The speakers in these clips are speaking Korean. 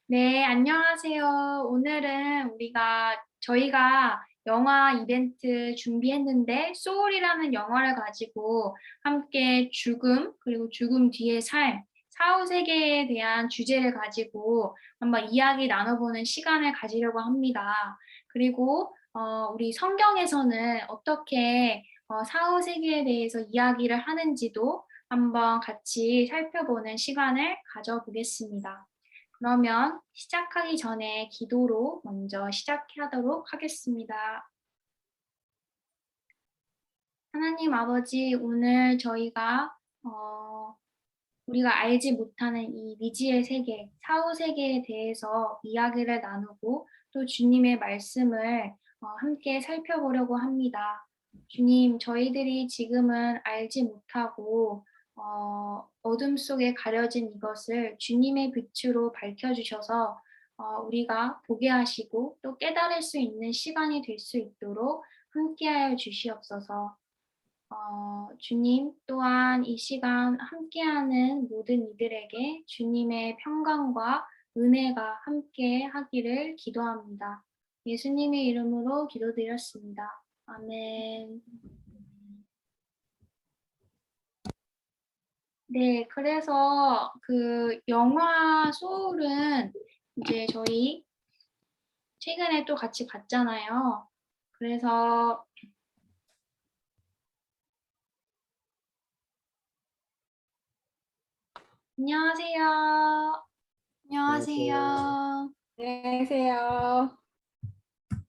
네, 안녕하세요. 오늘은 저희가 영화 이벤트 준비했는데, 소울이라는 영화를 가지고 함께 죽음, 그리고 죽음 뒤의 삶, 사후 세계에 대한 주제를 가지고 한번 이야기 나눠보는 시간을 가지려고 합니다. 그리고, 우리 성경에서는 어떻게 사후 세계에 대해서 이야기를 하는지도 한번 같이 살펴보는 시간을 가져보겠습니다. 그러면 시작하기 전에 기도로 먼저 시작하도록 하겠습니다. 하나님 아버지, 오늘 우리가 알지 못하는 이 미지의 세계, 사후 세계에 대해서 이야기를 나누고 또 주님의 말씀을 함께 살펴보려고 합니다. 주님, 저희들이 지금은 알지 못하고 어둠 속에 가려진 이것을 주님의 빛으로 밝혀주셔서 우리가 보게 하시고 또 깨달을 수 있는 시간이 될 수 있도록 함께하여 주시옵소서. 주님 또한 이 시간 함께하는 모든 이들에게 주님의 평강과 은혜가 함께 하기를 기도합니다. 예수님의 이름으로 기도드렸습니다. 아멘. 네, 그래서 그 영화 소울은 이제 저희 최근에 또 같이 봤잖아요. 그래서 안녕하세요. 안녕하세요. 안녕하세요.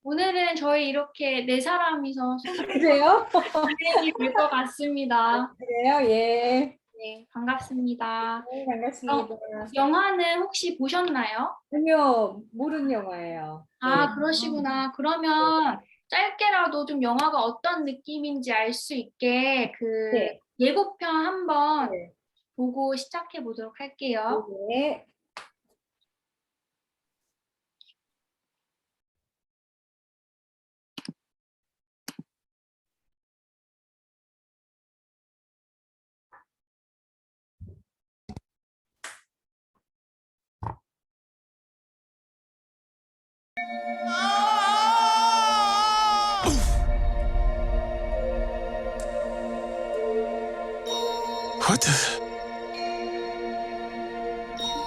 오늘은 저희 이렇게 네 사람이서 그래요? 진행이 될 것 같습니다. 그래요? 예. 네, 반갑습니다. 네, 반갑습니다. 영화는 혹시 보셨나요? 아니요, 모르는 영화예요. 네. 그러시구나. 그러면 짧게라도 좀 영화가 어떤 느낌인지 알 수 있게 그 네. 예고편 한번 네. 보고 시작해 보도록 할게요. 네.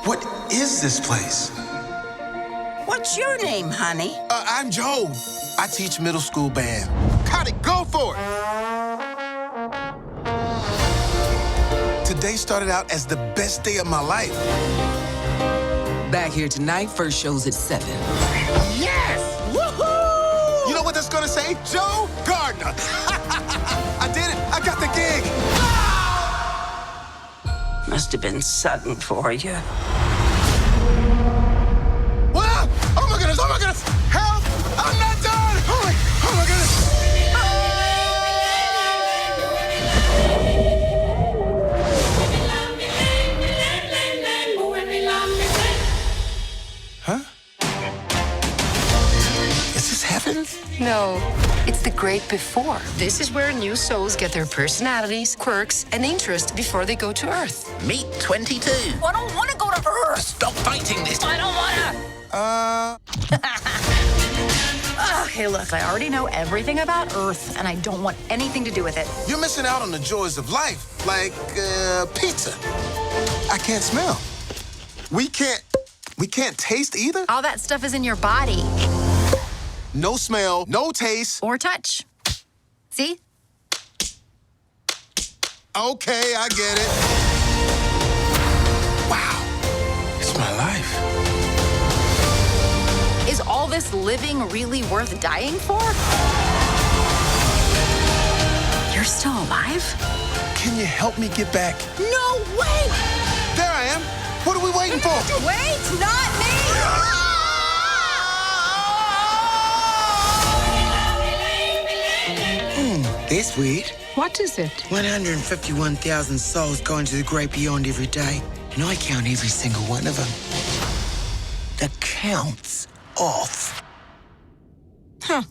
What is this place? What's your name, honey? I'm Joe. I teach middle school band. Got it, go for it! Today started out as the best day of my life. Back here tonight, first show's at 7. Yes! Woohoo! You know what that's gonna say? Joe Gardner. I did it. I got the gig. Must have been sudden for you. Wow! Oh my goodness! Oh my goodness! Help! I'm not done! Oh my goodness! Huh? Is this heaven? No, it's the great before. This is where new souls get their personalities, quirks, and interests before they go to Earth. Meet 22. I don't want to go to Earth. Stop fighting this. I don't want to. Hey, look, I already know everything about Earth, and I don't want anything to do with it. You're missing out on the joys of life, like pizza. I can't smell. We can't taste either? All that stuff is in your body. No smell, no taste. Or touch. See? Okay, I get it. Wow, it's my life. Is all this living really worth dying for? You're still alive? Can you help me get back? No way! There I am. What are we waiting for? Wait, not me! That's weird. What is it? 151,000 souls going to the great beyond every day, and I count every single one of them. The count's off. Huh.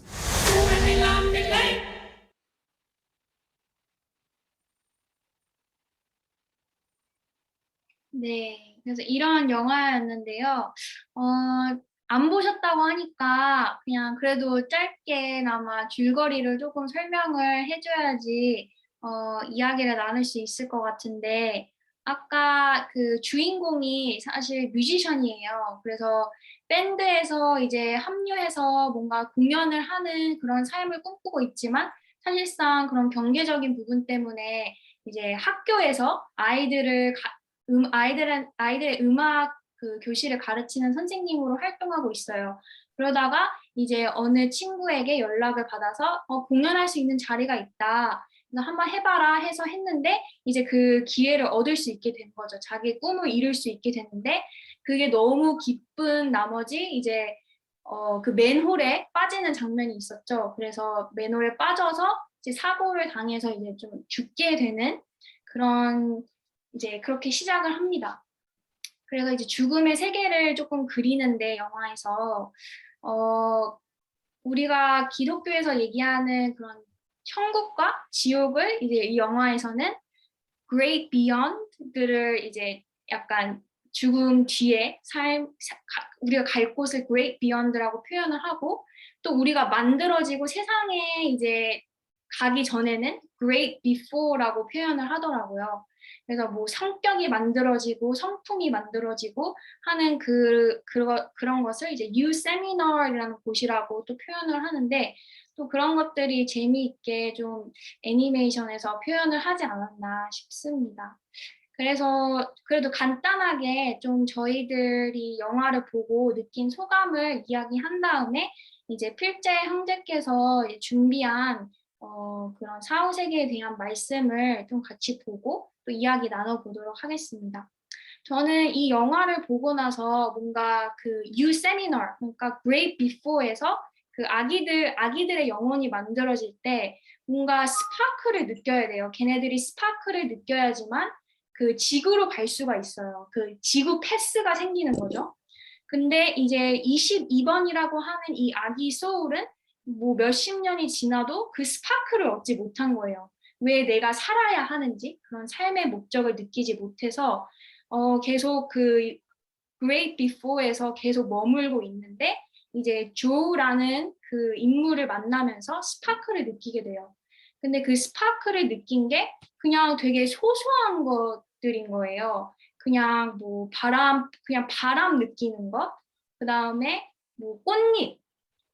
네, 그래서 이런 영화였는데요. 안 보셨다고 하니까 그냥 그래도 짧게나마 줄거리를 조금 설명을 해줘야지 이야기를 나눌 수 있을 것 같은데 아까 그 주인공이 사실 뮤지션이에요. 그래서 밴드에서 이제 합류해서 뭔가 공연을 하는 그런 삶을 꿈꾸고 있지만 사실상 그런 경제적인 부분 때문에 이제 학교에서 아이들의 음악 그 교실을 가르치는 선생님으로 활동하고 있어요. 그러다가 이제 어느 친구에게 연락을 받아서 공연할 수 있는 자리가 있다. 그래서 한번 해봐라 해서 했는데 이제 그 기회를 얻을 수 있게 된 거죠. 자기 꿈을 이룰 수 있게 됐는데 그게 너무 기쁜 나머지 이제 그 맨홀에 빠지는 장면이 있었죠. 그래서 맨홀에 빠져서 이제 사고를 당해서 이제 좀 죽게 되는 그런 이제 그렇게 시작을 합니다. 그래서 이제 죽음의 세계를 조금 그리는데 영화에서 우리가 기독교에서 얘기하는 그런 천국과 지옥을 이제 이 영화에서는 Great Beyond를 이제 약간 죽음 뒤에 우리가 갈 곳을 Great Beyond라고 표현을 하고 또 우리가 만들어지고 세상에 이제 가기 전에는 Great Before라고 표현을 하더라고요. 그래서 뭐 성격이 만들어지고 성품이 만들어지고 하는 그런 것을 이제 U Seminar이라는 곳이라고 또 표현을 하는데 또 그런 것들이 재미있게 좀 애니메이션에서 표현을 하지 않았나 싶습니다. 그래서 그래도 간단하게 좀 저희들이 영화를 보고 느낀 소감을 이야기한 다음에 이제 필재 형제께서 준비한 그런 사후세계에 대한 말씀을 좀 같이 보고 또 이야기 나눠보도록 하겠습니다. 저는 이 영화를 보고 나서 뭔가 그 You Seminar, 그러니까 Great Before에서 그 아기들의 영혼이 만들어질 때 뭔가 스파크를 느껴야 돼요. 걔네들이 스파크를 느껴야지만 그 지구로 갈 수가 있어요. 그 지구 패스가 생기는 거죠. 근데 이제 22번이라고 하는 이 아기 소울은 뭐 몇십 년이 지나도 그 스파크를 얻지 못한 거예요. 왜 내가 살아야 하는지 그런 삶의 목적을 느끼지 못해서 계속 그 Great Before에서 계속 머물고 있는데 이제 조라는 그 인물을 만나면서 스파크를 느끼게 돼요. 근데 그 스파크를 느낀 게 그냥 되게 소소한 것들인 거예요. 그냥 뭐 그냥 바람 느끼는 것, 그 다음에 뭐 꽃잎,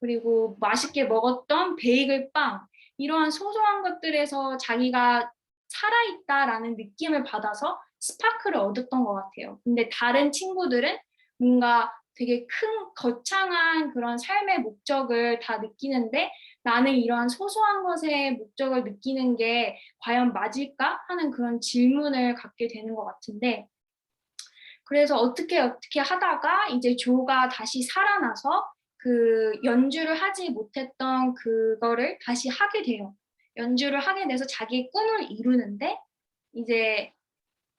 그리고 맛있게 먹었던 베이글 빵, 이러한 소소한 것들에서 자기가 살아있다라는 느낌을 받아서 스파크를 얻었던 것 같아요. 근데 다른 친구들은 뭔가 되게 큰 거창한 그런 삶의 목적을 다 느끼는데 나는 이러한 소소한 것의 목적을 느끼는 게 과연 맞을까 하는 그런 질문을 갖게 되는 것 같은데 그래서 어떻게 하다가 이제 조가 다시 살아나서 그 연주를 하지 못했던 그거를 다시 하게 돼요. 연주를 하게 돼서 자기의 꿈을 이루는데 이제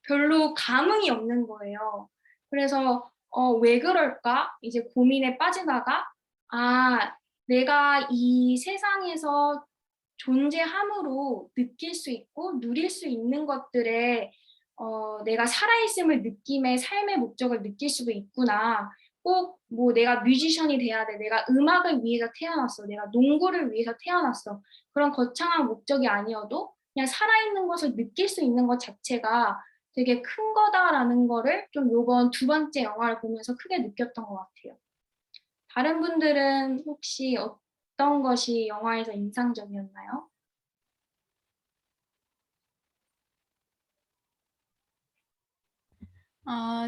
별로 감흥이 없는 거예요. 그래서 왜 그럴까? 이제 고민에 빠지다가 내가 이 세상에서 존재함으로 느낄 수 있고 누릴 수 있는 것들에 내가 살아있음을 느낌의 삶의 목적을 느낄 수도 있구나. 꼭 뭐 내가 뮤지션이 돼야 돼. 내가 음악을 위해서 태어났어. 내가 농구를 위해서 태어났어. 그런 거창한 목적이 아니어도 그냥 살아있는 것을 느낄 수 있는 것 자체가 되게 큰 거다라는 거를 좀 요번 두 번째 영화를 보면서 크게 느꼈던 것 같아요. 다른 분들은 혹시 어떤 것이 영화에서 인상적이었나요?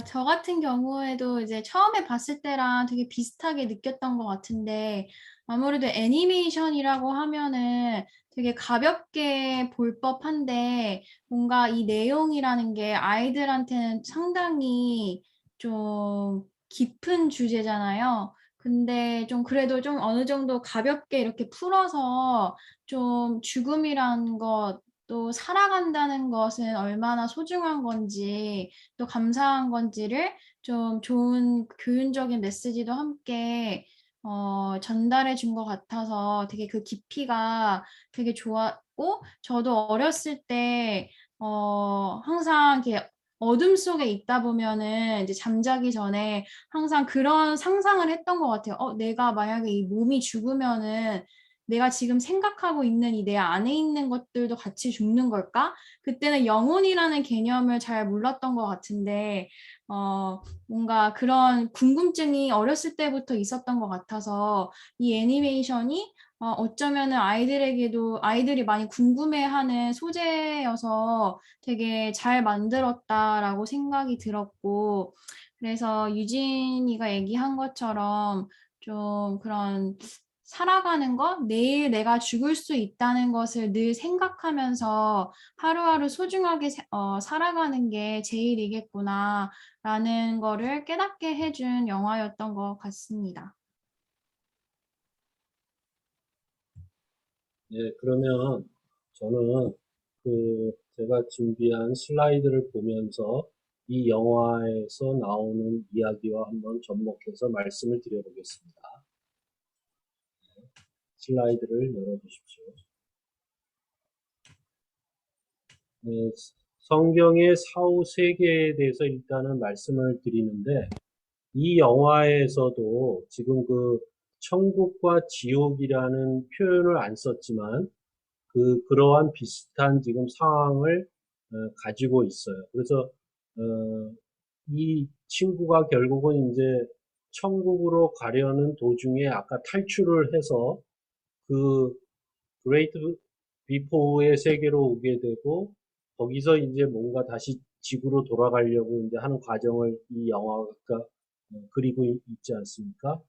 저 같은 경우에도 이제 처음에 봤을 때랑 되게 비슷하게 느꼈던 것 같은데, 아무래도 애니메이션이라고 하면은 되게 가볍게 볼 법한데, 뭔가 이 내용이라는 게 아이들한테는 상당히 좀 깊은 주제잖아요. 근데 좀 그래도 좀 어느 정도 가볍게 이렇게 풀어서 좀 죽음이란 것, 또 살아간다는 것은 얼마나 소중한 건지, 또 감사한 건지를 좀 좋은 교훈적인 메시지도 함께 전달해 준 것 같아서 되게 그 깊이가 되게 좋았고, 저도 어렸을 때 항상 이렇게 어둠 속에 있다 보면은 이제 잠자기 전에 항상 그런 상상을 했던 것 같아요. 내가 만약에 이 몸이 죽으면은 내가 지금 생각하고 있는 이 내 안에 있는 것들도 같이 죽는 걸까? 그때는 영혼이라는 개념을 잘 몰랐던 것 같은데, 뭔가 그런 궁금증이 어렸을 때부터 있었던 것 같아서 이 애니메이션이 어쩌면은 아이들이 많이 궁금해하는 소재여서 되게 잘 만들었다라고 생각이 들었고, 그래서 유진이가 얘기한 것처럼 좀 그런 살아가는 것, 내일 내가 죽을 수 있다는 것을 늘 생각하면서 하루하루 소중하게 살아가는 게 제일이겠구나라는 거를 깨닫게 해준 영화였던 것 같습니다. 예, 그러면 저는 제가 준비한 슬라이드를 보면서 이 영화에서 나오는 이야기와 한번 접목해서 말씀을 드려보겠습니다. 슬라이드를 열어주십시오. 네, 성경의 사후 세계에 대해서 일단은 말씀을 드리는데, 이 영화에서도 지금 천국과 지옥이라는 표현을 안 썼지만, 그러한 비슷한 지금 상황을 가지고 있어요. 그래서, 이 친구가 결국은 이제 천국으로 가려는 도중에 아까 탈출을 해서 그레이트 비포의 세계로 오게 되고, 거기서 이제 뭔가 다시 지구로 돌아가려고 이제 하는 과정을 이 영화가 그리고 있지 않습니까?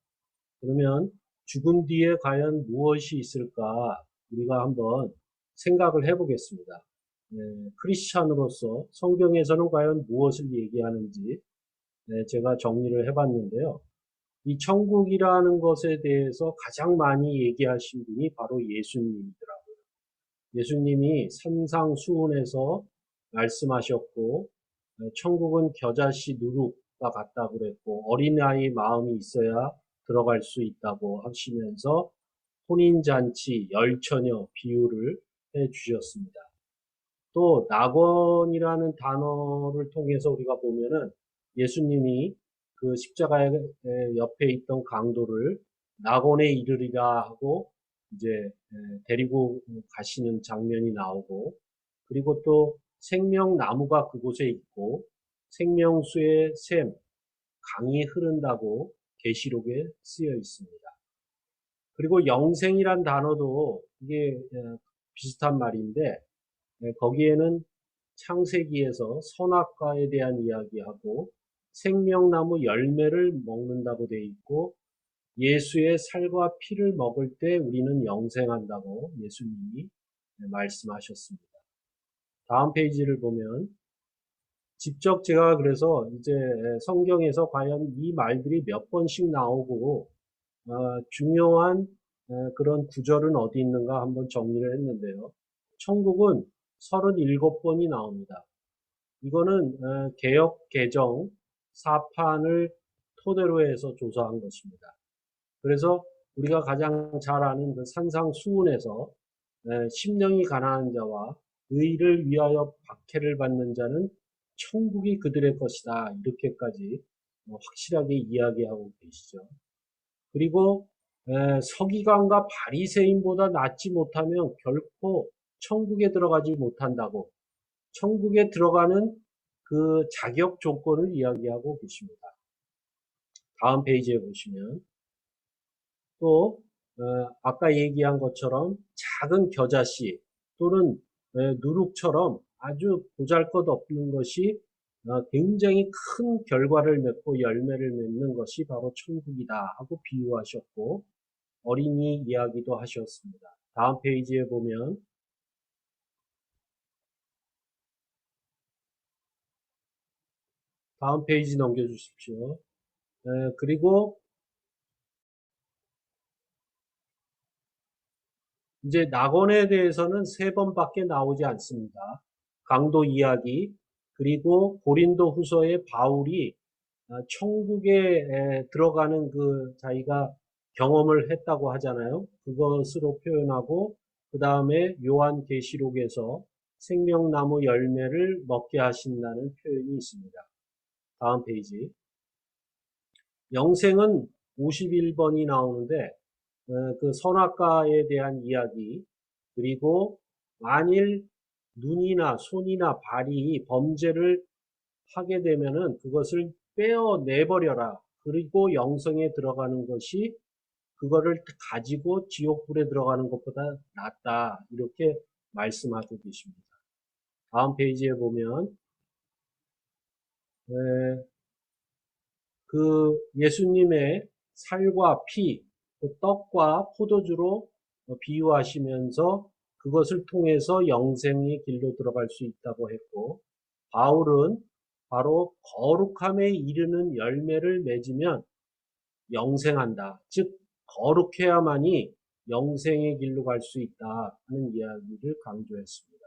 그러면 죽음 뒤에 과연 무엇이 있을까? 우리가 한번 생각을 해보겠습니다. 크리스찬으로서 성경에서는 과연 무엇을 얘기하는지 제가 정리를 해봤는데요. 이 천국이라는 것에 대해서 가장 많이 얘기하신 분이 바로 예수님이더라고요. 예수님이 산상수훈에서 말씀하셨고, 천국은 겨자씨 누룩과 같다고 그랬고, 어린아이 마음이 있어야 들어갈 수 있다고 하시면서 혼인잔치, 열처녀 비유를 해 주셨습니다. 또 낙원이라는 단어를 통해서 우리가 보면은 예수님이 그 십자가의 옆에 있던 강도를 낙원에 이르리라 하고 이제 데리고 가시는 장면이 나오고, 그리고 또 생명나무가 그곳에 있고 생명수의 샘, 강이 흐른다고 계시록에 쓰여 있습니다. 그리고 영생이란 단어도 이게 비슷한 말인데, 거기에는 창세기에서 선악과에 대한 이야기하고 생명나무 열매를 먹는다고 되어 있고, 예수의 살과 피를 먹을 때 우리는 영생한다고 예수님이 말씀하셨습니다. 다음 페이지를 보면 직접 제가 그래서 이제 성경에서 과연 이 말들이 몇 번씩 나오고 중요한 그런 구절은 어디 있는가 한번 정리를 했는데요. 천국은 37번이 나옵니다. 이거는 개역 개정 사판을 토대로 해서 조사한 것입니다. 그래서 우리가 가장 잘 아는 그 산상수훈에서 심령이 가난한 자와 의를 위하여 박해를 받는 자는 천국이 그들의 것이다. 이렇게까지 확실하게 이야기하고 계시죠. 그리고 서기관과 바리새인보다 낫지 못하면 결코 천국에 들어가지 못한다고, 천국에 들어가는 그 자격 조건을 이야기하고 계십니다. 다음 페이지에 보시면 또 아까 얘기한 것처럼 작은 겨자씨 또는 누룩처럼 아주 보잘것없는 것이 굉장히 큰 결과를 맺고 열매를 맺는 것이 바로 천국이다 하고 비유하셨고, 어린이 이야기도 하셨습니다. 다음 페이지에 보면 다음 페이지 넘겨주십시오. 그리고 이제 낙원에 대해서는 3번밖에 나오지 않습니다. 강도 이야기, 그리고 고린도 후서의 바울이 천국에 들어가는 자기가 경험을 했다고 하잖아요. 그것으로 표현하고, 그 다음에 요한계시록에서 생명나무 열매를 먹게 하신다는 표현이 있습니다. 다음 페이지. 영생은 51번이 나오는데 그 선악과에 대한 이야기, 그리고 만일 눈이나 손이나 발이 범죄를 하게 되면은 그것을 빼어내버려라. 그리고 영생에 들어가는 것이 그거를 가지고 지옥불에 들어가는 것보다 낫다. 이렇게 말씀하고 계십니다. 다음 페이지에 보면 그 예수님의 살과 피, 그 떡과 포도주로 비유하시면서 그것을 통해서 영생의 길로 들어갈 수 있다고 했고, 바울은 바로 거룩함에 이르는 열매를 맺으면 영생한다. 즉 거룩해야만이 영생의 길로 갈 수 있다 하는 이야기를 강조했습니다.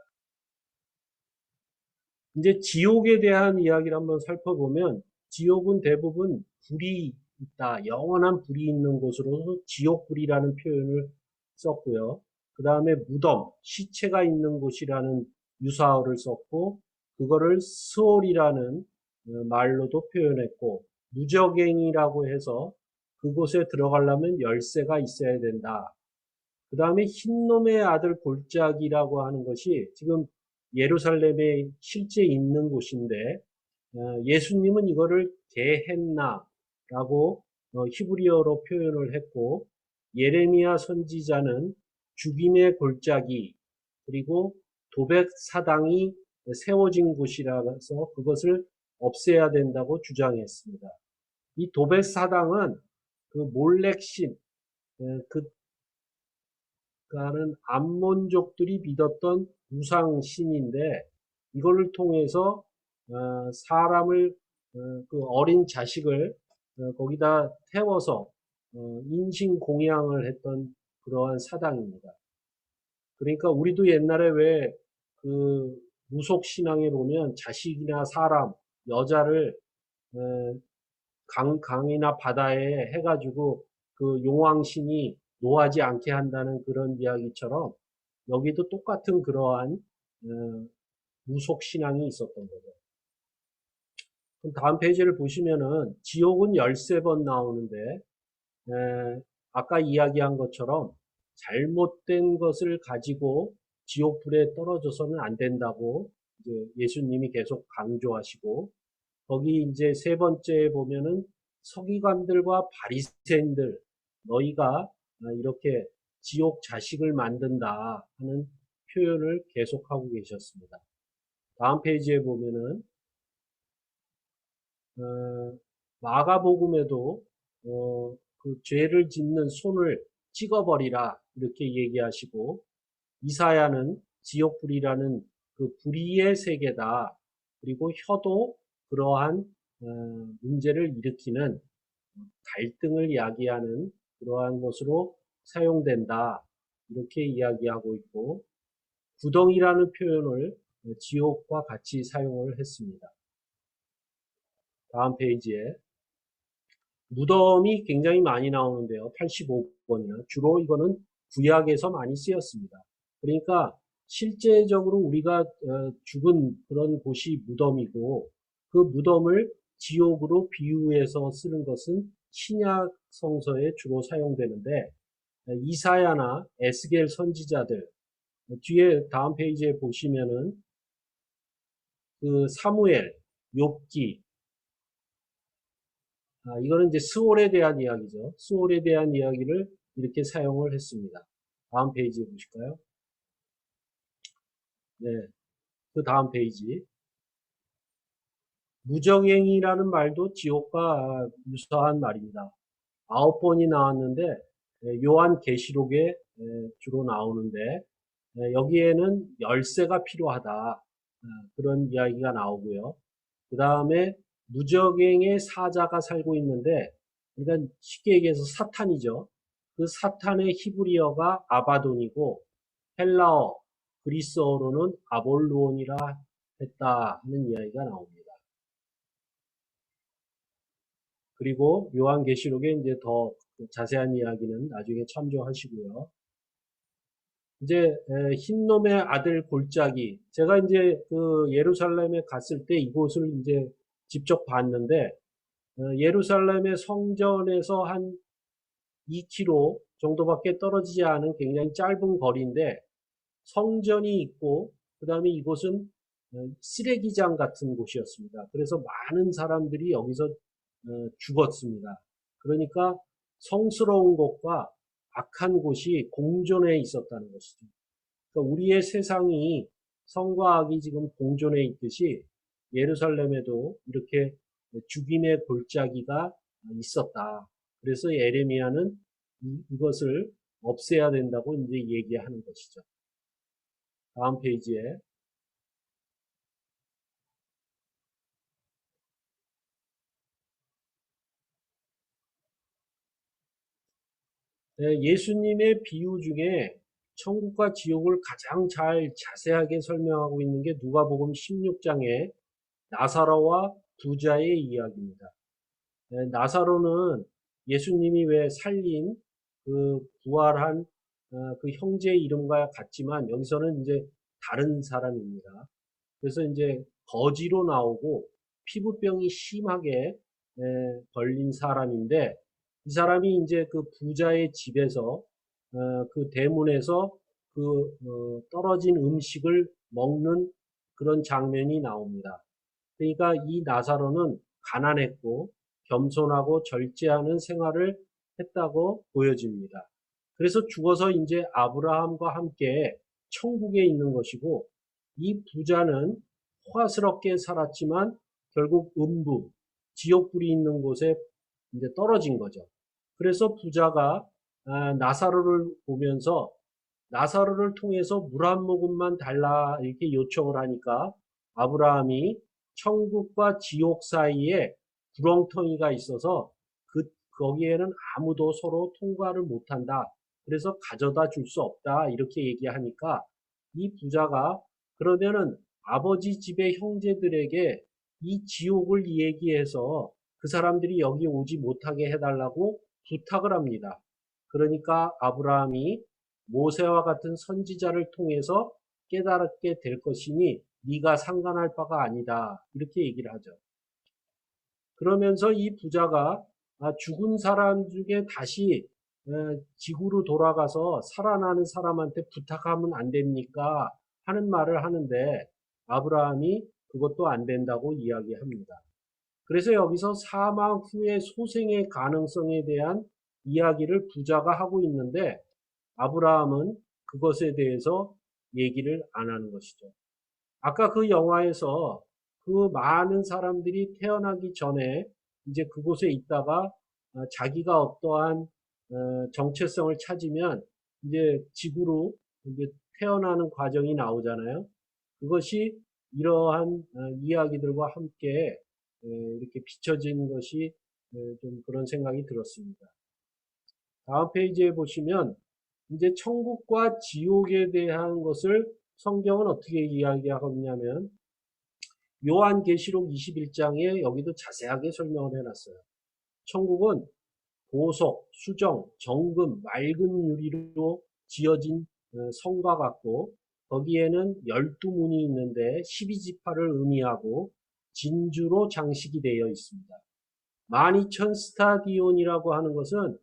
이제 지옥에 대한 이야기를 한번 살펴보면, 지옥은 대부분 불이 있다, 영원한 불이 있는 곳으로 지옥불이라는 표현을 썼고요. 그 다음에 무덤, 시체가 있는 곳이라는 유사어를 썼고, 그거를 스올이라는 말로도 표현했고, 무적행이라고 해서 그곳에 들어가려면 열쇠가 있어야 된다. 그 다음에 흰놈의 아들 골짜기라고 하는 것이 지금 예루살렘에 실제 있는 곳인데, 예수님은 이거를 게헨나라고 히브리어로 표현을 했고, 예레미야 선지자는 죽임의 골짜기, 그리고 도백 사당이 세워진 곳이라서 그것을 없애야 된다고 주장했습니다. 이 도백 사당은 그 몰렉신, 그러니까는 암몬족들이 믿었던 우상신인데, 이걸 통해서 사람을, 그 어린 자식을 거기다 태워서 인신공양을 했던 그러한 사당입니다. 그러니까 우리도 옛날에 왜 그 무속신앙에 보면 자식이나 사람, 여자를 강이나 바다에 해가지고 그 용왕신이 노하지 않게 한다는 그런 이야기처럼, 여기도 똑같은 그러한 무속신앙이 있었던 거죠. 그럼 다음 페이지를 보시면은 지옥은 13번 나오는데, 아까 이야기한 것처럼 잘못된 것을 가지고 지옥불에 떨어져서는 안 된다고 이제 예수님이 계속 강조하시고, 거기 이제 세 번째에 보면은 서기관들과 바리새인들, 너희가 이렇게 지옥 자식을 만든다 하는 표현을 계속하고 계셨습니다. 다음 페이지에 보면은 마가복음에도 그 죄를 짓는 손을 찍어버리라 이렇게 얘기하시고, 이사야는 지옥불이라는 그 불의의 세계다. 그리고 혀도 그러한 문제를 일으키는 갈등을 야기하는 그러한 것으로 사용된다. 이렇게 이야기하고 있고, 구덩이라는 표현을 지옥과 같이 사용을 했습니다. 다음 페이지에 무덤이 굉장히 많이 나오는데요. 85번이나 주로 이거는 구약에서 많이 쓰였습니다. 그러니까 실제적으로 우리가 죽은 그런 곳이 무덤이고, 그 무덤을 지옥으로 비유해서 쓰는 것은 신약 성서에 주로 사용되는데, 이사야나 에스겔 선지자들, 뒤에 다음 페이지에 보시면은 그 사무엘, 욥기, 이거는 이제 스올에 대한 이야기죠. 스올에 대한 이야기를 이렇게 사용을 했습니다. 다음 페이지 보실까요? 네, 그 다음 페이지. 무정행이라는 말도 지옥과 유사한 말입니다. 9번이 나왔는데 요한 계시록에 주로 나오는데, 여기에는 열쇠가 필요하다, 그런 이야기가 나오고요. 그 다음에 무적행의 사자가 살고 있는데, 그러니까 쉽게 얘기해서 사탄이죠. 그 사탄의 히브리어가 아바돈이고, 헬라어, 그리스어로는 아볼루온이라 했다 하는 이야기가 나옵니다. 그리고 요한계시록에 이제 더 자세한 이야기는 나중에 참조하시고요. 이제 흰놈의 아들 골짜기. 제가 이제 그 예루살렘에 갔을 때 이곳을 이제 직접 봤는데 예루살렘의 성전에서 한 2km 정도밖에 떨어지지 않은 굉장히 짧은 거리인데 성전이 있고 그다음에 이곳은 쓰레기장 같은 곳이었습니다. 그래서 많은 사람들이 여기서 죽었습니다. 그러니까 성스러운 곳과 악한 곳이 공존해 있었다는 것이죠. 그러니까 우리의 세상이 성과 악이 지금 공존해 있듯이 예루살렘에도 이렇게 죽임의 골짜기가 있었다. 그래서 예레미야는 이것을 없애야 된다고 이제 얘기하는 것이죠. 다음 페이지에 예수님의 비유 중에 천국과 지옥을 가장 잘 자세하게 설명하고 있는 게 누가복음 16장의 나사로와 부자의 이야기입니다. 나사로는 예수님이 왜 살린 그 부활한 그 형제의 이름과 같지만 여기서는 이제 다른 사람입니다. 그래서 이제 거지로 나오고 피부병이 심하게 걸린 사람인데 이 사람이 이제 그 부자의 집에서 그 대문에서 그 떨어진 음식을 먹는 그런 장면이 나옵니다. 그러니까 이 나사로는 가난했고 겸손하고 절제하는 생활을 했다고 보여집니다. 그래서 죽어서 이제 아브라함과 함께 천국에 있는 것이고 이 부자는 호화스럽게 살았지만 결국 음부, 지옥불이 있는 곳에 이제 떨어진 거죠. 그래서 부자가 나사로를 보면서 나사로를 통해서 물 한 모금만 달라 이렇게 요청을 하니까 아브라함이 천국과 지옥 사이에 구렁텅이가 있어서 거기에는 아무도 서로 통과를 못한다. 그래서 가져다 줄 수 없다. 이렇게 얘기하니까 이 부자가 그러면은 아버지 집의 형제들에게 이 지옥을 얘기해서 그 사람들이 여기 오지 못하게 해달라고 부탁을 합니다. 그러니까 아브라함이 모세와 같은 선지자를 통해서 깨달게 될 것이니 네가 상관할 바가 아니다. 이렇게 얘기를 하죠. 그러면서 이 부자가 죽은 사람 중에 다시 지구로 돌아가서 살아나는 사람한테 부탁하면 안 됩니까? 하는 말을 하는데 아브라함이 그것도 안 된다고 이야기합니다. 그래서 여기서 사망 후의 소생의 가능성에 대한 이야기를 부자가 하고 있는데 아브라함은 그것에 대해서 얘기를 안 하는 것이죠. 아까 그 영화에서 그 많은 사람들이 태어나기 전에 이제 그곳에 있다가 자기가 어떠한 정체성을 찾으면 이제 지구로 이제 태어나는 과정이 나오잖아요. 그것이 이러한 이야기들과 함께 이렇게 비춰진 것이 좀 그런 생각이 들었습니다. 다음 페이지에 보시면 이제 천국과 지옥에 대한 것을 성경은 어떻게 이야기하고 있냐면 요한계시록 21장에 여기도 자세하게 설명을 해놨어요. 천국은 보석, 수정, 정금, 맑은 유리로 지어진 성과 같고 거기에는 12문이 있는데 12지파를 의미하고 진주로 장식이 되어 있습니다. 12,000 스타디온이라고 하는 것은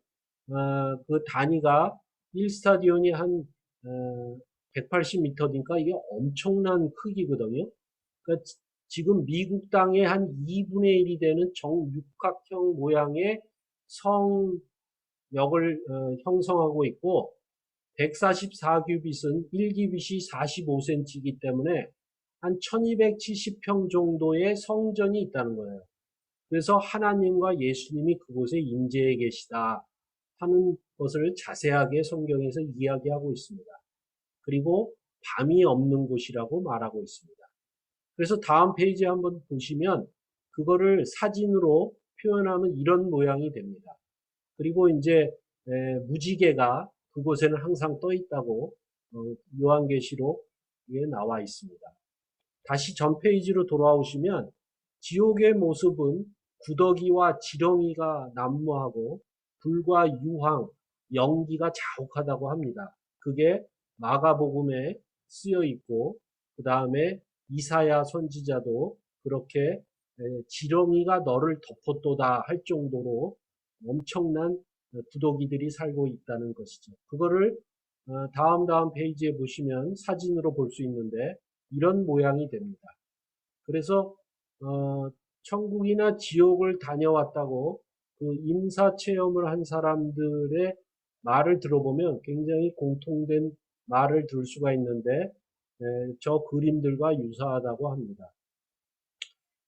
그 단위가 1스타디온이 한 180m니까 이게 엄청난 크기거든요. 그러니까 지금 미국 땅의 한 2분의 1이 되는 정육각형 모양의 성역을 형성하고 있고 144규빗은 1규빗이 45cm이기 때문에 한 1270평 정도의 성전이 있다는 거예요. 그래서 하나님과 예수님이 그곳에 임재해 계시다 하는 것을 자세하게 성경에서 이야기하고 있습니다. 그리고 밤이 없는 곳이라고 말하고 있습니다. 그래서 다음 페이지 한번 보시면 그거를 사진으로 표현하면 이런 모양이 됩니다. 그리고 이제 무지개가 그곳에는 항상 떠 있다고 요한계시록에 나와 있습니다. 다시 전 페이지로 돌아오시면 지옥의 모습은 구더기와 지렁이가 난무하고 불과 유황, 연기가 자욱하다고 합니다. 그게 마가복음에 쓰여 있고 그 다음에 이사야 선지자도 그렇게 지렁이가 너를 덮었도다 할 정도로 엄청난 구더기들이 살고 있다는 것이죠. 그거를 다음 페이지에 보시면 사진으로 볼 수 있는데 이런 모양이 됩니다. 그래서 천국이나 지옥을 다녀왔다고 그 임사 체험을 한 사람들의 말을 들어보면 굉장히 공통된 말을 들을 수가 있는데 저 그림들과 유사하다고 합니다.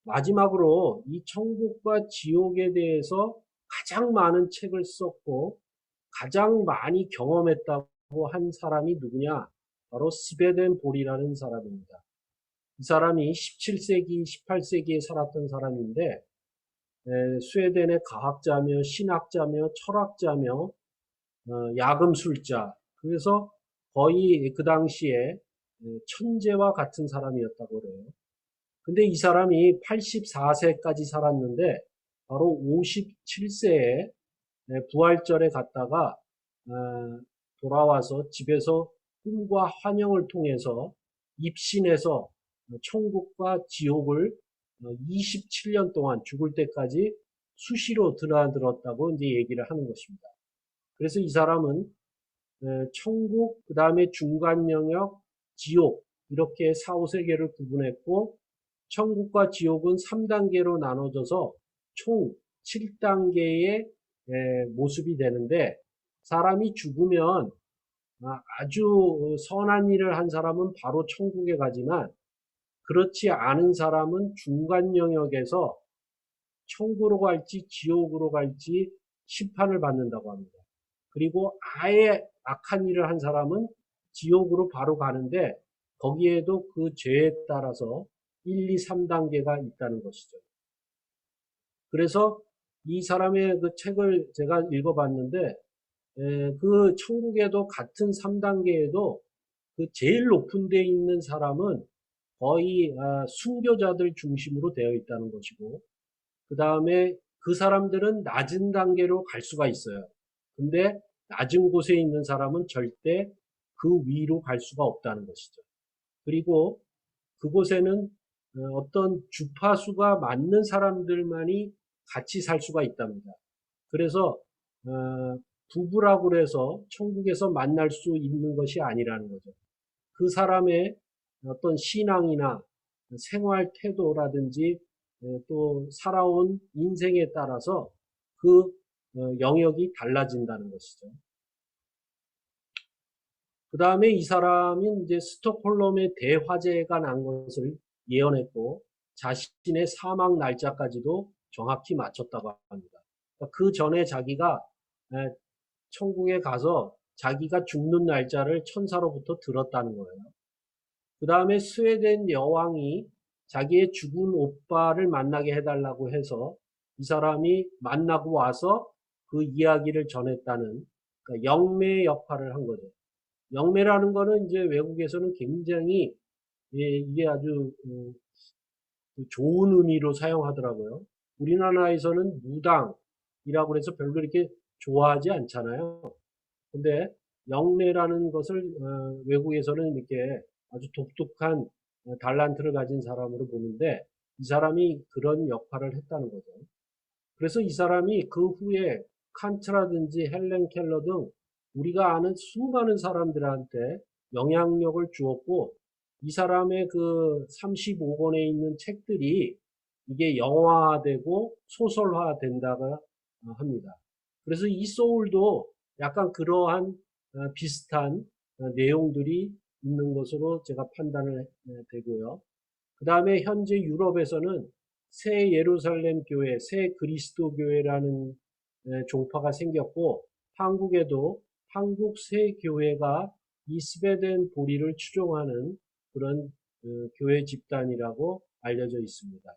마지막으로 이 천국과 지옥에 대해서 가장 많은 책을 썼고 가장 많이 경험했다고 한 사람이 누구냐? 바로 스베덴 볼이라는 사람입니다. 이 사람이 17세기, 18세기에 살았던 사람인데 스웨덴의 과학자며 신학자며 철학자며 야금술자, 그래서 거의 그 당시에 천재와 같은 사람이었다고 그래요. 근데 이 사람이 84세까지 살았는데 바로 57세에 부활절에 갔다가 돌아와서 집에서 꿈과 환영을 통해서 입신해서 천국과 지옥을 27년 동안 죽을 때까지 수시로 드나들었다고 이제 얘기를 하는 것입니다. 그래서 이 사람은 천국, 그 다음에 중간 영역, 지옥 이렇게 4, 5세계를 구분했고 천국과 지옥은 3단계로 나눠져서 총 7단계의 모습이 되는데 사람이 죽으면 아주 선한 일을 한 사람은 바로 천국에 가지만 그렇지 않은 사람은 중간 영역에서 천국으로 갈지 지옥으로 갈지 심판을 받는다고 합니다. 그리고 아예 악한 일을 한 사람은 지옥으로 바로 가는데 거기에도 그 죄에 따라서 1, 2, 3단계가 있다는 것이죠. 그래서 이 사람의 그 책을 제가 읽어봤는데 그 천국에도 같은 3단계에도 그 제일 높은 데 있는 사람은 거의 순교자들 중심으로 되어 있다는 것이고 그 다음에 그 사람들은 낮은 단계로 갈 수가 있어요. 근데 낮은 곳에 있는 사람은 절대 그 위로 갈 수가 없다는 것이죠. 그리고 그곳에는 어떤 주파수가 맞는 사람들만이 같이 살 수가 있답니다. 그래서 부부라고 그래서 천국에서 만날 수 있는 것이 아니라는 거죠. 그 사람의 어떤 신앙이나 생활 태도라든지 또 살아온 인생에 따라서 그 영역이 달라진다는 것이죠. 그 다음에 이 사람은 이제 스톡홀름의 대화재가 난 것을 예언했고 자신의 사망 날짜까지도 정확히 맞췄다고 합니다. 그 전에 자기가 천국에 가서 자기가 죽는 날짜를 천사로부터 들었다는 거예요. 그 다음에 스웨덴 여왕이 자기의 죽은 오빠를 만나게 해달라고 해서 이 사람이 만나고 와서 그 이야기를 전했다는 그러니까 영매 역할을 한 거죠. 영매라는 거는 이제 외국에서는 굉장히 이게 아주 좋은 의미로 사용하더라고요. 우리나라에서는 무당이라고 해서 별로 이렇게 좋아하지 않잖아요. 근데 영매라는 것을 외국에서는 이렇게 아주 독특한 달란트를 가진 사람으로 보는데 이 사람이 그런 역할을 했다는 거죠. 그래서 이 사람이 그 후에 칸트라든지 헬렌 켈러 등 우리가 아는 수많은 사람들한테 영향력을 주었고 이 사람의 그 35권에 있는 책들이 이게 영화화되고 소설화된다고 합니다. 그래서 이 소울도 약간 그러한 비슷한 내용들이 있는 것으로 제가 판단을 되고요. 그 다음에 현재 유럽에서는 새 예루살렘 교회, 새 그리스도 교회라는 종파가 생겼고 한국에도 한국 새 교회가 이 스베덴 보리를 추종하는 그런 교회 집단이라고 알려져 있습니다.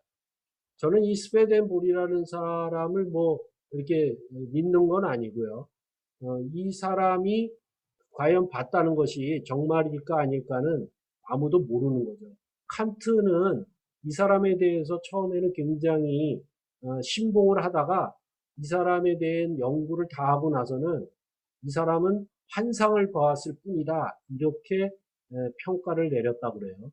저는 이 스베덴 보리라는 사람을 뭐 이렇게 믿는 건 아니고요. 이 사람이 과연 봤다는 것이 정말일까 아닐까는 아무도 모르는 거죠. 칸트는 이 사람에 대해서 처음에는 굉장히 신봉을 하다가 이 사람에 대한 연구를 다 하고 나서는 이 사람은 환상을 보았을 뿐이다. 이렇게 평가를 내렸다고 그래요.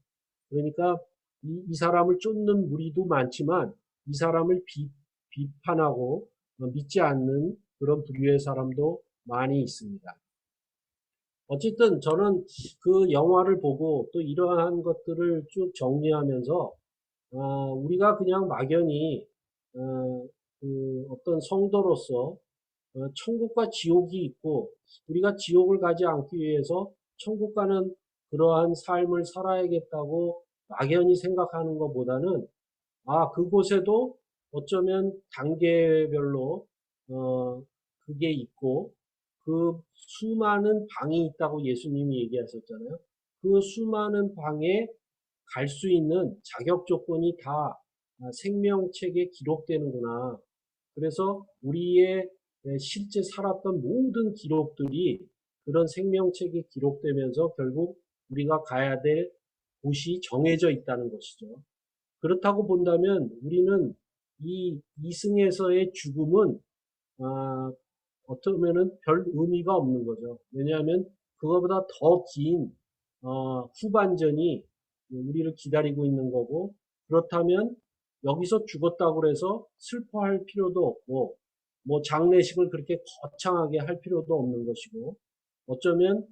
그러니까 이 사람을 쫓는 무리도 많지만 이 사람을 비판하고 믿지 않는 그런 부류의 사람도 많이 있습니다. 어쨌든 저는 그 영화를 보고 또 이러한 것들을 쭉 정리하면서 우리가 그냥 막연히 그 어떤 성도로서 천국과 지옥이 있고 우리가 지옥을 가지 않기 위해서 천국 가는 그러한 삶을 살아야겠다고 막연히 생각하는 것보다는 그곳에도 어쩌면 단계별로 그게 있고 그 수많은 방이 있다고 예수님이 얘기하셨잖아요. 그 수많은 방에 갈 수 있는 자격 조건이 다 생명책에 기록되는구나. 그래서 우리의 실제 살았던 모든 기록들이 그런 생명책에 기록되면서 결국 우리가 가야 될 곳이 정해져 있다는 것이죠. 그렇다고 본다면 우리는 이 이승에서의 죽음은 어쩌면은 별 의미가 없는 거죠. 왜냐하면 그거보다 더 긴 후반전이 우리를 기다리고 있는 거고, 그렇다면 여기서 죽었다고 해서 슬퍼할 필요도 없고 뭐 장례식을 그렇게 거창하게 할 필요도 없는 것이고, 어쩌면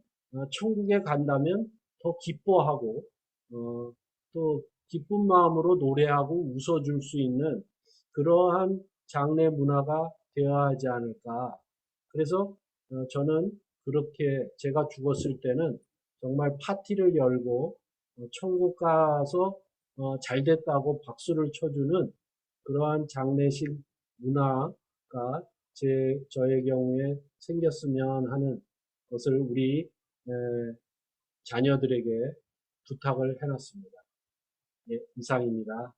천국에 간다면 더 기뻐하고 또 기쁜 마음으로 노래하고 웃어줄 수 있는 그러한 장례 문화가 되어야 하지 않을까. 그래서 저는 그렇게 제가 죽었을 때는 정말 파티를 열고 천국 가서 잘 됐다고 박수를 쳐주는 그러한 장례식 문화가 저의 경우에 생겼으면 하는 것을 우리 자녀들에게 부탁을 해놨습니다. 예, 이상입니다.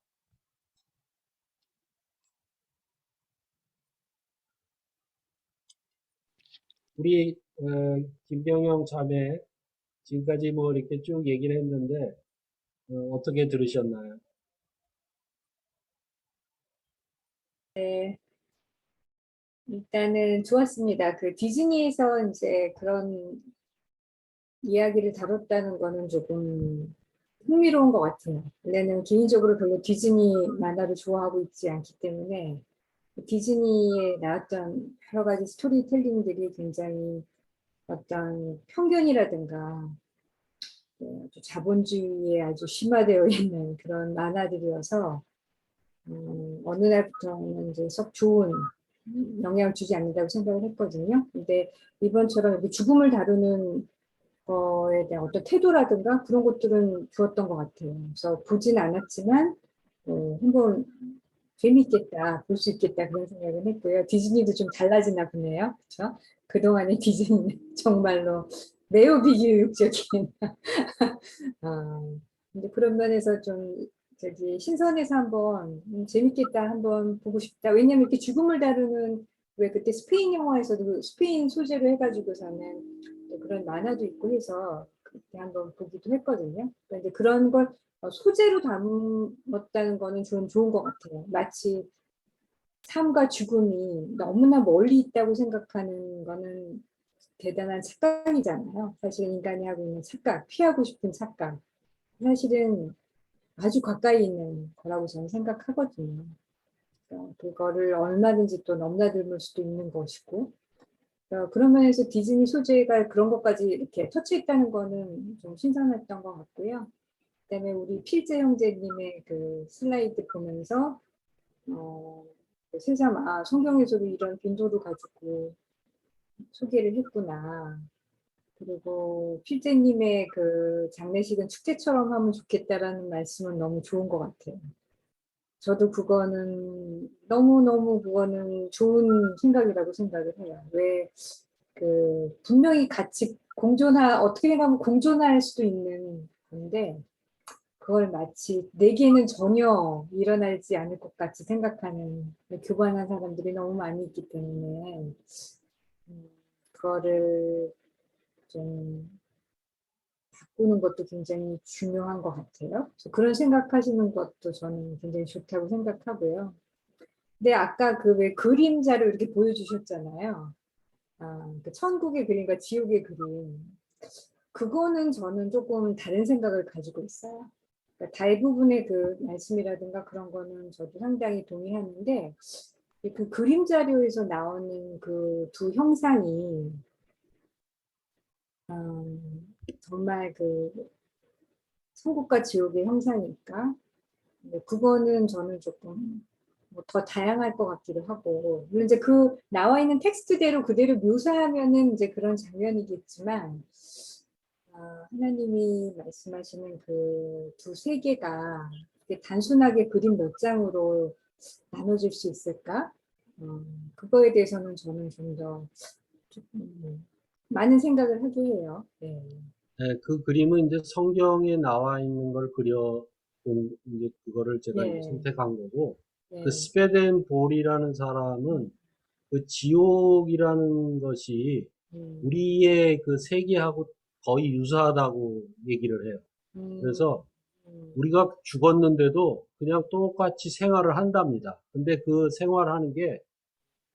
우리 김병영 자매 지금까지 뭐 이렇게 쭉 얘기를 했는데 어떻게 들으셨나요? 네, 일단은 좋았습니다. 그 디즈니에서 이제 그런 이야기를 다뤘다는 거는 조금 흥미로운 것 같아요. 원래는 개인적으로 별로 디즈니 만화를 좋아하고 있지 않기 때문에 디즈니에 나왔던 여러 가지 스토리텔링들이 굉장히 어떤 편견이라든가 아주 자본주의에 아주 심화되어 있는 그런 만화들이어서 어느 날부터는 이제 썩 좋은 영향을 주지 않는다고 생각을 했거든요. 근데 이번처럼 이렇게 죽음을 다루는 거에 대한 어떤 태도라든가 그런 것들은 좋았던 것 같아요. 그래서 보진 않았지만 한번 재밌겠다, 볼 수 있겠다 그런 생각을 했고요. 디즈니도 좀 달라지나 보네요. 그렇죠? 그동안의 디즈니는 정말로 매우 비교육적인 근데 그런 면에서 좀 저기 신선해서 한번 재밌겠다, 한번 보고 싶다. 왜냐면 이렇게 죽음을 다루는 왜 그때 스페인 영화에서도 스페인 소재로 해가지고서는 또 그런 만화도 있고 해서 그때 한번 보기도 했거든요. 그런데 그런 걸 소재로 담았다는 거는 좀 좋은 것 같아요. 마치 삶과 죽음이 너무나 멀리 있다고 생각하는 거는 대단한 착각이잖아요. 사실 인간이 하고 있는 착각, 피하고 싶은 착각. 사실은 아주 가까이 있는 거라고 저는 생각하거든요. 그거를 얼마든지 또 넘나들 수도 있는 것이고, 그런 면에서 디즈니 소재가 그런 것까지 이렇게 터치했다는 거는 좀 신선했던 것 같고요. 그다음에 우리 필재 형제님의 그 슬라이드 보면서 세상 성경에서도 이런 빈도를 가지고 소개를 했구나. 그리고 필재님의 그 장례식은 축제처럼 하면 좋겠다라는 말씀은 너무 좋은 것 같아요. 저도 그거는 너무너무 그거는 좋은 생각이라고 생각을 해요. 왜 그 분명히 같이 어떻게 생각하면 공존할 수도 있는 건데 그걸 마치 내게는 전혀 일어나지 않을 것 같이 생각하는 교만한 사람들이 너무 많이 있기 때문에 그거를 좀 바꾸는 것도 굉장히 중요한 것 같아요. 그런 생각하시는 것도 저는 굉장히 좋다고 생각하고요. 근데 아까 그 왜 그림자를 이렇게 보여주셨잖아요. 그 천국의 그림과 지옥의 그림. 그거는 저는 조금 다른 생각을 가지고 있어요. 그러니까 대부분의 그 말씀이라든가 그런 거는 저도 상당히 동의하는데 그 그림 자료에서 나오는 그 두 형상이 정말 그 천국과 지옥의 형상일까? 그거는 저는 조금 뭐더 다양할 것 같기도 하고 물론 이제 그 나와 있는 텍스트대로 그대로 묘사하면은 이제 그런 장면이겠지만 하나님이 말씀하시는 그 두 세계가 단순하게 그림 몇 장으로 나눠질 수 있을까? 그거에 대해서는 저는 좀 더 많은 생각을 하게 해요. 네. 네, 그 그림은 이제 성경에 나와 있는 걸 이제 그거를 제가 이제 네. 선택한 거고, 네. 그 스베덴 볼이라는 사람은 그 지옥이라는 것이 우리의 그 세계하고 거의 유사하다고 얘기를 해요. 그래서 우리가 죽었는데도 그냥 똑같이 생활을 한답니다. 근데 그 생활하는 게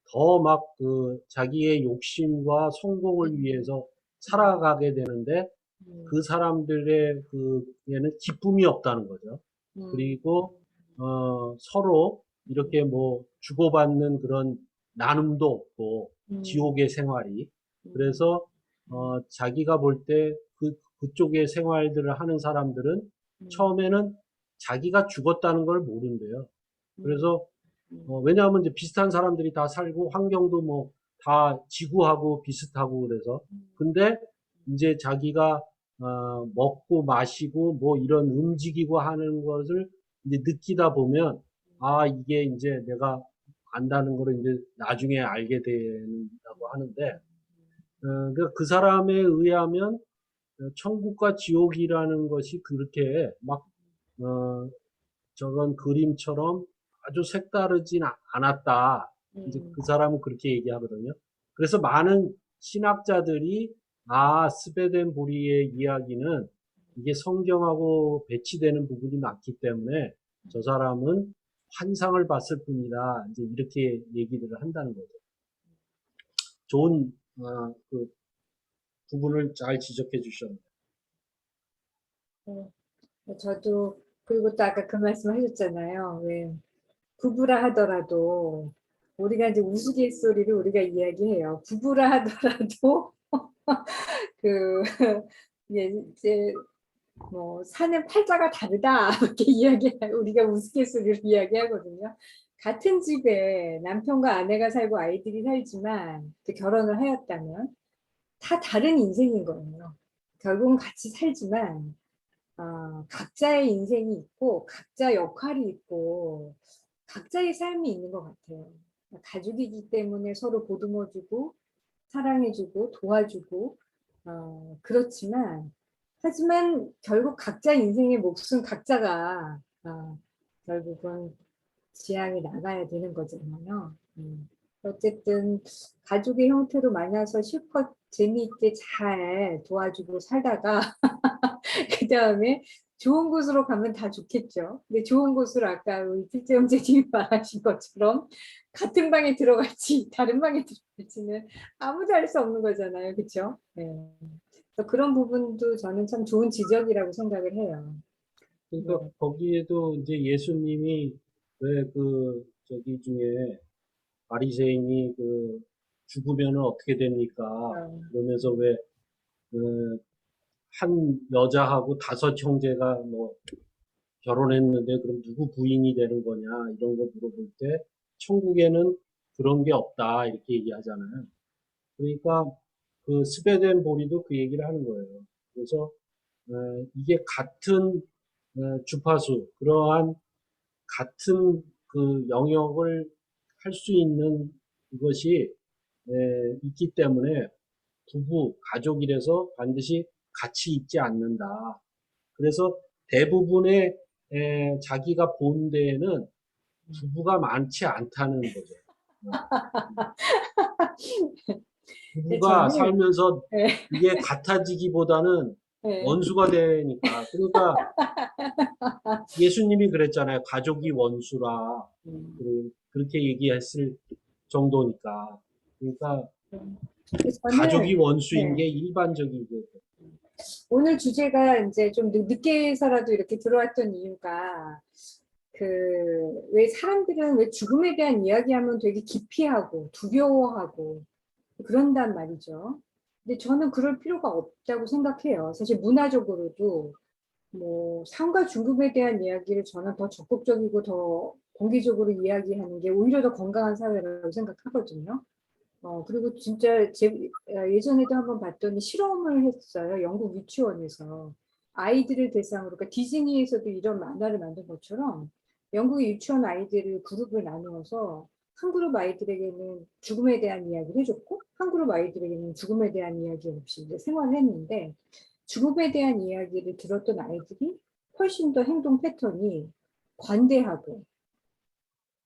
더 막 그 자기의 욕심과 성공을 위해서 살아가게 되는데 그 사람들의 얘는 기쁨이 없다는 거죠. 그리고 서로 이렇게 뭐 주고받는 그런 나눔도 없고 지옥의 생활이. 그래서 자기가 볼 때 그쪽의 생활들을 하는 사람들은 처음에는 자기가 죽었다는 걸 모른대요. 그래서 왜냐하면 이제 비슷한 사람들이 다 살고 환경도 뭐 다 지구하고 비슷하고 그래서 근데 이제 자기가 먹고 마시고 뭐 이런 움직이고 하는 것을 이제 느끼다 보면 이게 이제 내가 안다는 거를 이제 나중에 알게 된다고 하는데 그러니까 그 사람에 의하면 천국과 지옥이라는 것이 그렇게 막 저런 그림처럼 아주 색다르진 않았다. 이제 그 사람은 그렇게 얘기하거든요. 그래서 많은 신학자들이 스베덴 보리의 이야기는 이게 성경하고 배치되는 부분이 많기 때문에 저 사람은 환상을 봤을 뿐이다. 이제 이렇게 얘기들을 한다는 거죠. 좋은 그 부분을 잘 지적해 주셨네요. 저도 그리고 또 아까 그 말씀 하셨잖아요. 왜 부부라 하더라도 우리가 이제 우스갯소리를 우리가 이야기해요. 부부라 하더라도 그 이제 뭐 사는 팔자가 다르다 이렇게 우리가 우스갯소리로 이야기하거든요. 같은 집에 남편과 아내가 살고 아이들이 살지만 결혼을 하였다면 다 다른 인생인 거예요. 결국은 같이 살지만 각자의 인생이 있고 각자 역할이 있고 각자의 삶이 있는 것 같아요. 가족이기 때문에 서로 보듬어주고 사랑해주고 도와주고 그렇지만 하지만 결국 각자 인생의 몫은 각자가 결국은 지향이 나가야 되는 거잖아요. 어쨌든 가족의 형태로 만나서 실컷 재미있게 잘 도와주고 살다가 그 다음에 좋은 곳으로 가면 다 좋겠죠. 근데 좋은 곳으로 아까 우리 필재 형제님이 말하신 것처럼 같은 방에 들어갈지 다른 방에 들어갈지는 아무도 알 수 없는 거잖아요. 그렇죠? 네. 그런 부분도 저는 참 좋은 지적이라고 생각을 해요. 그러니까 네. 거기에도 이제 예수님이 왜 저기 중에 바리새인이 죽으면은 어떻게 됩니까? 그러면서 왜 한 여자하고 5 형제가 뭐 결혼했는데 그럼 누구 부인이 되는 거냐 이런 거 물어볼 때 천국에는 그런 게 없다 이렇게 얘기하잖아요. 그러니까 그 스베덴 보리도 그 얘기를 하는 거예요. 그래서 이게 같은 주파수 그러한 같은 그 영역을 할 수 있는 그것이 있기 때문에 부부, 가족이라서 반드시 같이 있지 않는다. 그래서 대부분의 자기가 본 데에는 부부가 많지 않다는 거죠. 부부가 저는 살면서 네. 이게 같아지기보다는 네. 원수가 되니까. 그러니까 예수님이 그랬잖아요. 가족이 원수라. 그렇게 얘기했을 정도니까. 그러니까 가족이 원수인 네. 게 일반적이고. 오늘 주제가 이제 좀 늦게서라도 이렇게 들어왔던 이유가 왜 사람들은 왜 죽음에 대한 이야기하면 되게 기피하고 두려워하고 그런단 말이죠. 근데 저는 그럴 필요가 없다고 생각해요. 사실 문화적으로도 뭐 삶과 죽음에 대한 이야기를 저는 더 적극적이고 더 공개적으로 이야기하는 게 오히려 더 건강한 사회라고 생각하거든요. 그리고 진짜 예전에도 한번 봤더니 실험을 했어요. 영국 유치원에서. 아이들을 대상으로, 그러니까 디즈니에서도 이런 만화를 만든 것처럼 영국의 유치원 아이들을 그룹을 나누어서 한 그룹 아이들에게는 죽음에 대한 이야기를 해줬고 한 그룹 아이들에게는 죽음에 대한 이야기 없이 이제 생활을 했는데 죽음에 대한 이야기를 들었던 아이들이 훨씬 더 행동 패턴이 관대하고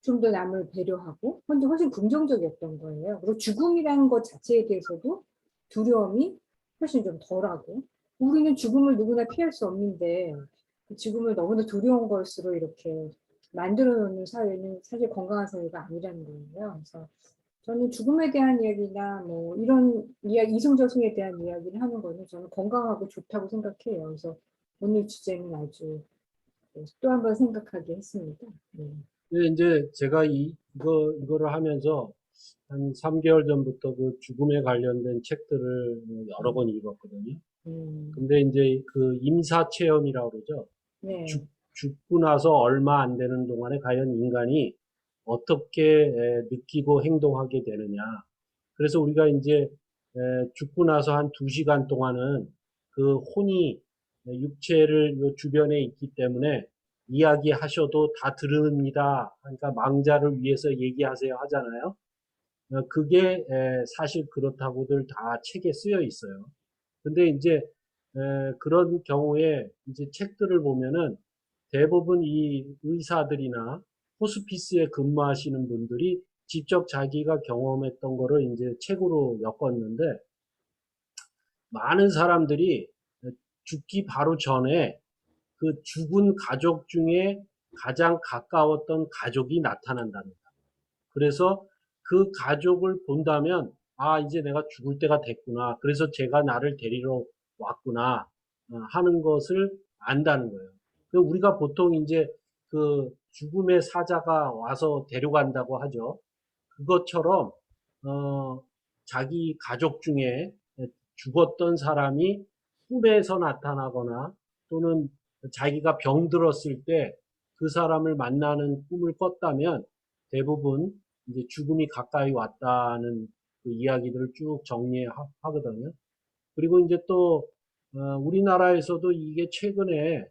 좀 더 남을 배려하고 훨씬 긍정적이었던 거예요. 그리고 죽음이라는 것 자체에 대해서도 두려움이 훨씬 좀 덜하고 우리는 죽음을 누구나 피할 수 없는데 그 죽음을 너무나 두려운 것으로 이렇게 만들어 놓는 사회는 사실 건강한 사회가 아니라는 거예요. 그래서 저는 죽음에 대한 이야기나 뭐 이런 이야기, 이승저승에 대한 이야기를 하는 거는 저는 건강하고 좋다고 생각해요. 그래서 오늘 주제는 아주 또 한 번 생각하게 했습니다. 네. 근데 이제 제가 이거를 하면서 한 3개월 전부터 그 죽음에 관련된 책들을 여러 번 읽었거든요. 근데 이제 그 임사체험이라고 그러죠. 네. 죽고 나서 얼마 안 되는 동안에 과연 인간이 어떻게 느끼고 행동하게 되느냐. 그래서 우리가 이제 죽고 나서 한 2시간 동안은 그 혼이 육체를 요 주변에 있기 때문에 이야기하셔도 다 들읍니다. 그러니까 망자를 위해서 얘기하세요 하잖아요. 그게 사실 그렇다고들 다 책에 쓰여 있어요. 근데 이제 그런 경우에 이제 책들을 보면은 대부분 이 의사들이나 호스피스에 근무하시는 분들이 직접 자기가 경험했던 거를 이제 책으로 엮었는데 많은 사람들이 죽기 바로 전에 그 죽은 가족 중에 가장 가까웠던 가족이 나타난답니다. 그래서 그 가족을 본다면 아 이제 내가 죽을 때가 됐구나. 그래서 제가 나를 데리러 왔구나 하는 것을 안다는 거예요. 우리가 보통 이제 그 죽음의 사자가 와서 데려간다고 하죠. 그것처럼 자기 가족 중에 죽었던 사람이 꿈에서 나타나거나 또는 자기가 병들었을 때 그 사람을 만나는 꿈을 꿨다면 대부분 이제 죽음이 가까이 왔다는 그 이야기들을 쭉 정리하거든요. 그리고 이제 또 우리나라에서도 이게 최근에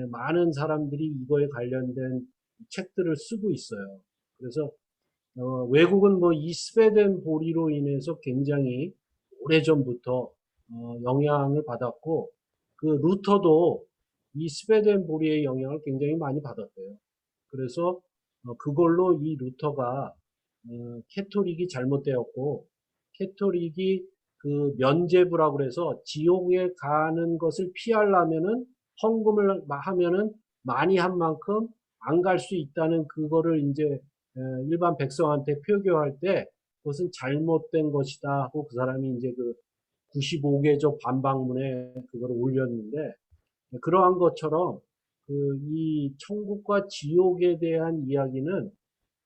많은 사람들이 이거에 관련된 책들을 쓰고 있어요. 그래서 외국은 뭐 이 스웨덴 보리로 인해서 굉장히 오래전부터 영향을 받았고 그 루터도 이 스웨덴 보리의 영향을 굉장히 많이 받았대요. 그래서 그걸로 이 루터가 캐토릭이 잘못되었고 캐토릭이 그 면죄부라고 그래서 지옥에 가는 것을 피하려면은 헌금을 하면은 많이 한 만큼 안 갈 수 있다는 그거를 이제 일반 백성한테 표교할 때 그것은 잘못된 것이다 하고 그 사람이 이제 그 95개조 반박문에 그걸 올렸는데 그러한 것처럼 그 이 천국과 지옥에 대한 이야기는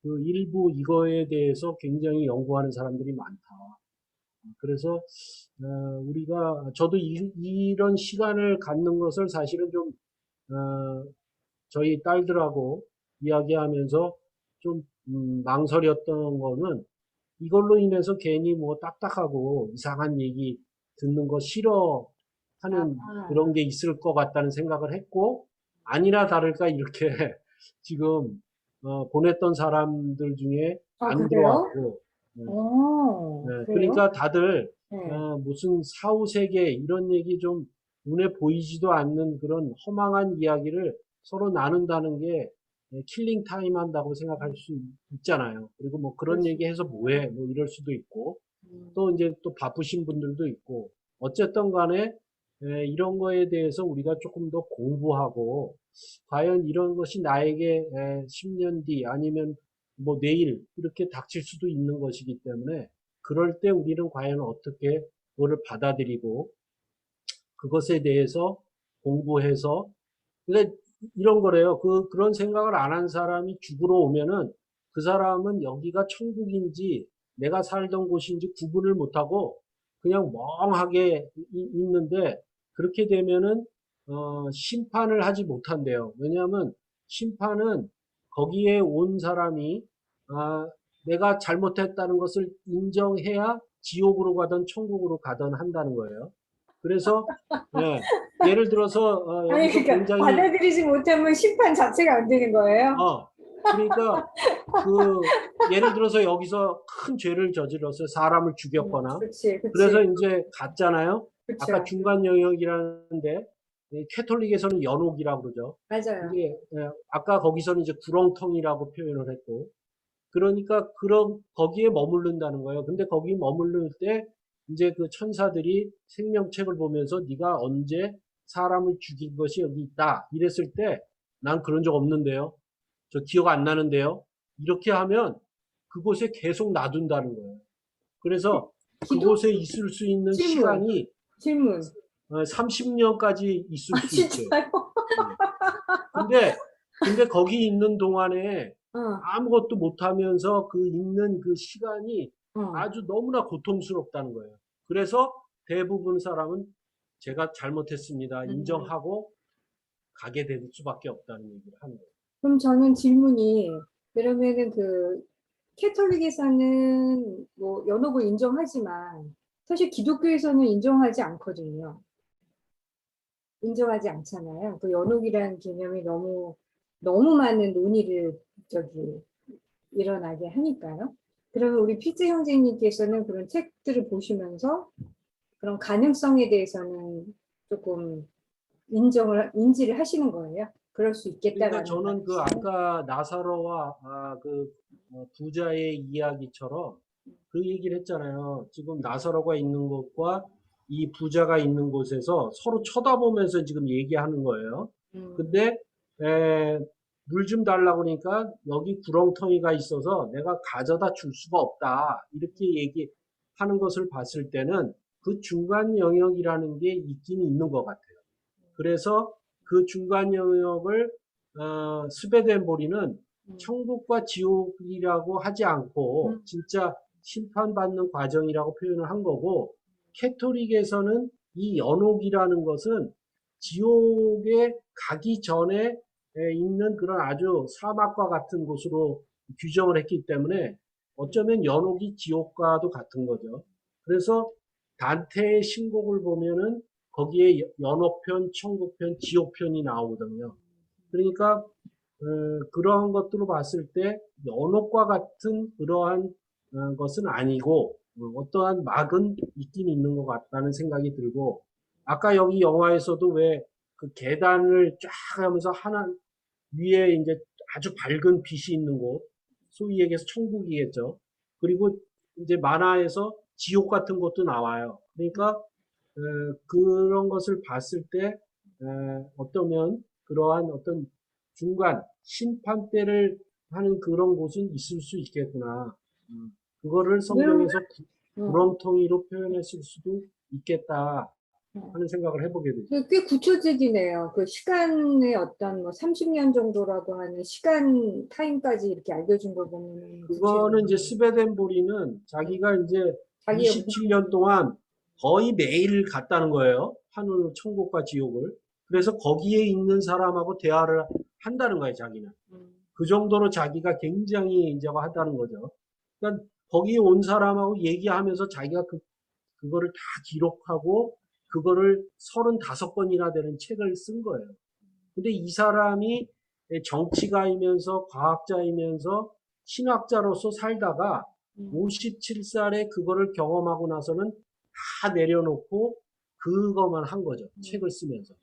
그 일부 이거에 대해서 굉장히 연구하는 사람들이 많다. 그래서 저도 이런 시간을 갖는 것을 사실은 좀 저희 딸들하고 이야기하면서 좀 망설였던 거는 이걸로 인해서 괜히 뭐 딱딱하고 이상한 얘기 듣는 거 싫어하는 그런 게 있을 것 같다는 생각을 했고 아니나 다를까 이렇게 지금 보냈던 사람들 중에 안 그래요? 들어왔고 네. 그래요? 그러니까 다들 네. 무슨 사후세계 이런 얘기 좀 눈에 보이지도 않는 그런 허망한 이야기를 서로 나눈다는 게 킬링 타임 한다고 생각할 수 있잖아요. 그리고 뭐 그런 얘기 해서 뭐해 뭐 이럴 수도 있고 또 이제 또 바쁘신 분들도 있고 어쨌든 간에 이런 거에 대해서 우리가 조금 더 공부하고 과연 이런 것이 나에게 10년 뒤 아니면 뭐 내일 이렇게 닥칠 수도 있는 것이기 때문에 그럴 때 우리는 과연 어떻게 그거를 받아들이고 그것에 대해서 공부해서 그러니까 이런 거래요. 그런 생각을 안 한 사람이 죽으러 오면은 그 사람은 여기가 천국인지 내가 살던 곳인지 구분을 못하고 그냥 멍하게 있는데 그렇게 되면은 심판을 하지 못한대요. 왜냐하면 심판은 거기에 온 사람이 내가 잘못했다는 것을 인정해야 지옥으로 가든 천국으로 가든 한다는 거예요. 그래서 예, 예를 들어서 아니, 여기서 그러니까 굉장히 받아들이지 못하면 심판 자체가 안 되는 거예요? 그러니까 예를 들어서 여기서 큰 죄를 저질러서 사람을 죽였거나 그렇지, 그래서 그렇지. 이제 갔잖아요. 아까 그렇죠. 중간 영역이라는데 이 캐톨릭에서는 연옥이라고 그러죠. 맞아요. 이게 아까 거기서는 이제 구렁텅이라고 표현을 했고 그러니까 거기에 머무른다는 거예요. 근데 거기 머무를 때 이제 그 천사들이 생명책을 보면서 네가 언제 사람을 죽인 것이 여기 있다 이랬을 때 난 그런 적 없는데요. 저 기억 안 나는데요. 이렇게 하면 그곳에 계속 놔둔다는 거예요. 그래서 기독 그곳에 있을 수 있는 질문, 시간이 질문. 30년까지 있을 수 있대요. 진짜요? 근데 거기 있는 동안에 어, 아무것도 못하면서 있는 그 시간이 어. 아주 너무나 고통스럽다는 거예요. 그래서 대부분 사람은 제가 잘못했습니다. 인정하고 가게 될 수밖에 없다는 얘기를 하는 거예요. 그럼 저는 질문이, 그러면은 그, 캐톨릭에서는 뭐 연옥을 인정하지만, 사실 기독교에서는 인정하지 않거든요. 인정하지 않잖아요. 그 연옥이라는 개념이 너무 많은 논의를 일어나게 하니까요. 그러면 우리 피즈 형제님께서는 그런 책들을 보시면서 그런 가능성에 대해서는 조금 인지를 하시는 거예요. 그럴 수 그러니까 있겠다라는 저는 그 말씀. 아까 나사로와 부자의 이야기처럼 그 얘기를 했잖아요. 지금 나사로가 있는 곳과 이 부자가 있는 곳에서 서로 쳐다보면서 지금 얘기하는 거예요. 근데 물 좀 달라고 그러니까 여기 구렁텅이가 있어서 내가 가져다 줄 수가 없다. 이렇게 얘기하는 것을 봤을 때는 그 중간 영역이라는 게 있긴 있는 것 같아요. 그래서 그 중간 영역을 스베덴보리는 천국과 지옥이라고 하지 않고 진짜 심판받는 과정이라고 표현을 한 거고 캐톨릭에서는 이 연옥이라는 것은 지옥에 가기 전에 있는 그런 아주 사막과 같은 곳으로 규정을 했기 때문에 어쩌면 연옥이 지옥과도 같은 거죠. 그래서 단테의 신곡을 보면은 거기에 연옥편, 천국편, 지옥편이 나오거든요. 그러니까 그러한 것들을 봤을 때 연옥과 같은 그러한 것은 아니고 어떠한 막은 있긴 있는 것 같다는 생각이 들고 아까 여기 영화에서도 왜 그 계단을 쫙 하면서 하나 위에 이제 아주 밝은 빛이 있는 곳 소위 얘기해서 천국이겠죠. 그리고 이제 만화에서 지옥 같은 것도 나와요. 그러니까 그런 것을 봤을 때 어떠면 그러한 어떤 중간 심판대를 하는 그런 곳은 있을 수 있겠구나. 그거를 성경에서 구렁텅이로 표현했을 수도 있겠다 하는 생각을 해보게 되죠. 꽤 구체적이네요. 그 시간의 어떤 뭐 30년 정도라고 하는 시간 타임까지 이렇게 알려준 걸 보면 그거는 이제 스베덴보리는 자기가 이제 자기 27년 동안 거의 매일 갔다는 거예요. 하늘, 천국과 지옥을. 그래서 거기에 있는 사람하고 대화를 한다는 거예요, 자기는. 그 정도로 자기가 굉장히 인정하다는 거죠. 그러니까 거기에 온 사람하고 얘기하면서 자기가 그거를 다 기록하고 그거를 35권이나 되는 책을 쓴 거예요. 근데 이 사람이 정치가이면서 과학자이면서 신학자로서 살다가 57살에 그거를 경험하고 나서는 다 내려놓고 그것만 한 거죠. 책을 쓰면서.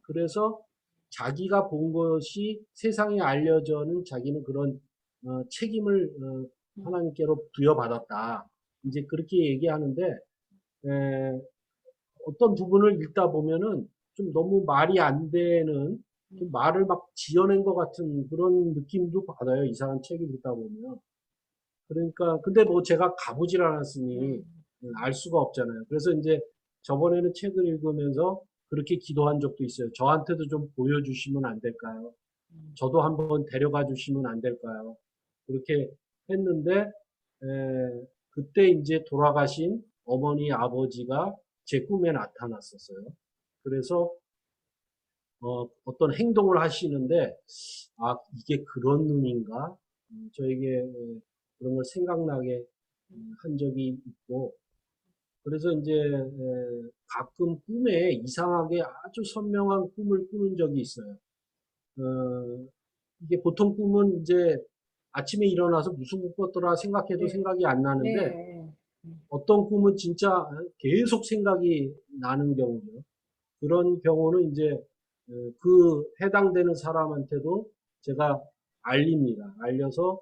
그래서 자기가 본 것이 세상에 알려져는 자기는 그런 책임을 하나님께로 부여받았다. 이제 그렇게 얘기하는데 어떤 부분을 읽다 보면은 좀 너무 말이 안 되는 좀 말을 막 지어낸 것 같은 그런 느낌도 받아요. 이 사람 책을 읽다 보면. 그러니까 근데 뭐 제가 가보질 않았으니 알 수가 없잖아요. 그래서 이제 저번에는 책을 읽으면서 그렇게 기도한 적도 있어요. 저한테도 좀 보여주시면 안 될까요? 저도 한번 데려가 주시면 안 될까요? 그렇게 했는데 그때 이제 돌아가신 어머니 아버지가 제 꿈에 나타났었어요. 그래서 어떤 행동을 하시는데 아 이게 그런 눈인가? 저에게 그런 걸 생각나게 한 적이 있고 그래서 이제 가끔 꿈에 이상하게 아주 선명한 꿈을 꾸는 적이 있어요. 이게 보통 꿈은 이제 아침에 일어나서 무슨 꿈 꿨더라 생각해도 네. 생각이 안 나는데 네. 어떤 꿈은 진짜 계속 생각이 나는 경우죠. 그런 경우는 이제 그 해당되는 사람한테도 제가 알립니다. 알려서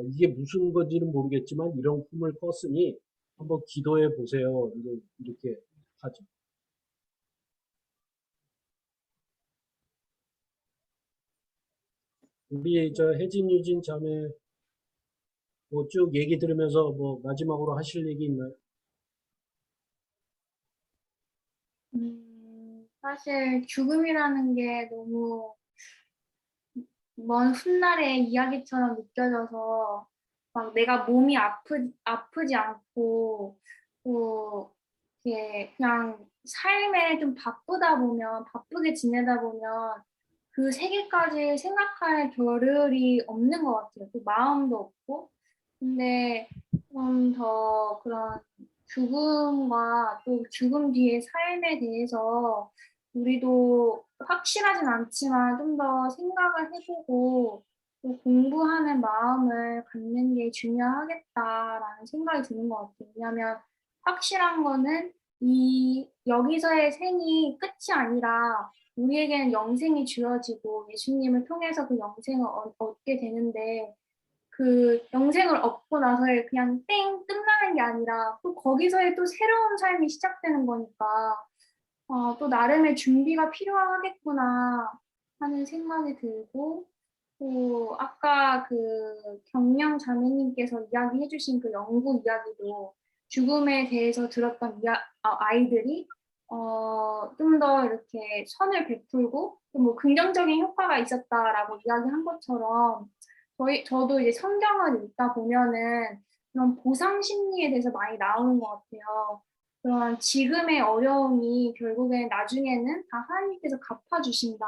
이게 무슨 건지는 모르겠지만 이런 꿈을 꿨으니 한번 기도해 보세요. 이제 이렇게 하죠. 우리 저 혜진, 유진 자매 뭐 쭉 얘기 들으면서 뭐 마지막으로 하실 얘기 있나요? 사실 죽음이라는 게 너무 먼 훗날의 이야기처럼 느껴져서 막 내가 몸이 아프지 않고 또 이렇게 그냥 삶에 좀 바쁘게 지내다 보면 그 세계까지 생각할 겨를이 없는 것 같아요. 그 마음도 없고. 근데 좀 더 그런 죽음과 또 죽음 뒤의 삶에 대해서 우리도 확실하진 않지만 좀 더 생각을 해보고 또 공부하는 마음을 갖는 게 중요하겠다라는 생각이 드는 것 같아요. 왜냐하면 확실한 거는 이 여기서의 생이 끝이 아니라 우리에게는 영생이 주어지고 예수님을 통해서 그 영생을 얻게 되는데 그 영생을 얻고 나서의 그냥 땡 끝나는 게 아니라 또 거기서의 또 새로운 삶이 시작되는 거니까 또 나름의 준비가 필요하겠구나 하는 생각이 들고 또 아까 그 경영 자매님께서 이야기해 주신 그 연구 이야기도 죽음에 대해서 들었던 아이들이 좀 더 이렇게 선을 베풀고 또 뭐 긍정적인 효과가 있었다라고 이야기한 것처럼 저도 이제 성경을 읽다 보면은 그런 보상 심리에 대해서 많이 나오는 것 같아요. 그런 지금의 어려움이 결국엔 나중에는 다 하나님께서 갚아주신다.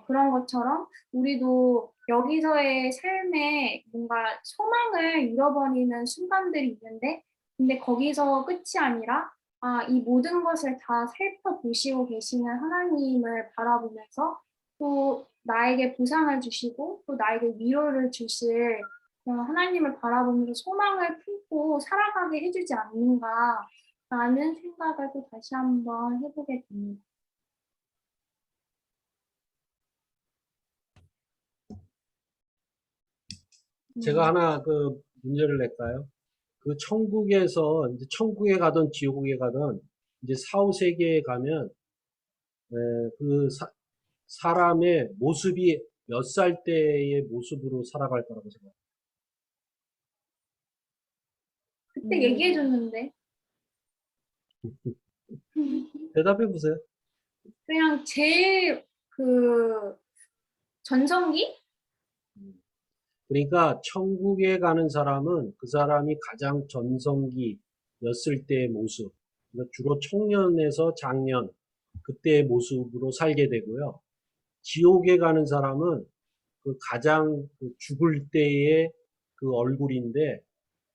그런 것처럼 우리도 여기서의 삶에 뭔가 소망을 잃어버리는 순간들이 있는데, 근데 거기서 끝이 아니라, 이 모든 것을 다 살펴보시고 계시는 하나님을 바라보면서 또 나에게 보상을 주시고 또 나에게 위로를 주실 하나님을 바라보면서 소망을 품고 살아가게 해주지 않는가라는 생각을 또 다시 한번 해보게 됩니다. 제가 하나 그 문제를 낼까요? 그 천국에서 이제 천국에 가든 지옥에 가든 이제 사후세계에 가면 그 사람의 모습이 몇 살 때의 모습으로 살아갈 거라고 생각해요. 그때 얘기해줬는데 대답해 보세요. 그냥 제일 그 전성기? 그러니까 천국에 가는 사람은 그 사람이 가장 전성기였을 때의 모습, 그러니까 주로 청년에서 장년, 그때의 모습으로 살게 되고요. 지옥에 가는 사람은 그 가장 그 죽을 때의 그 얼굴인데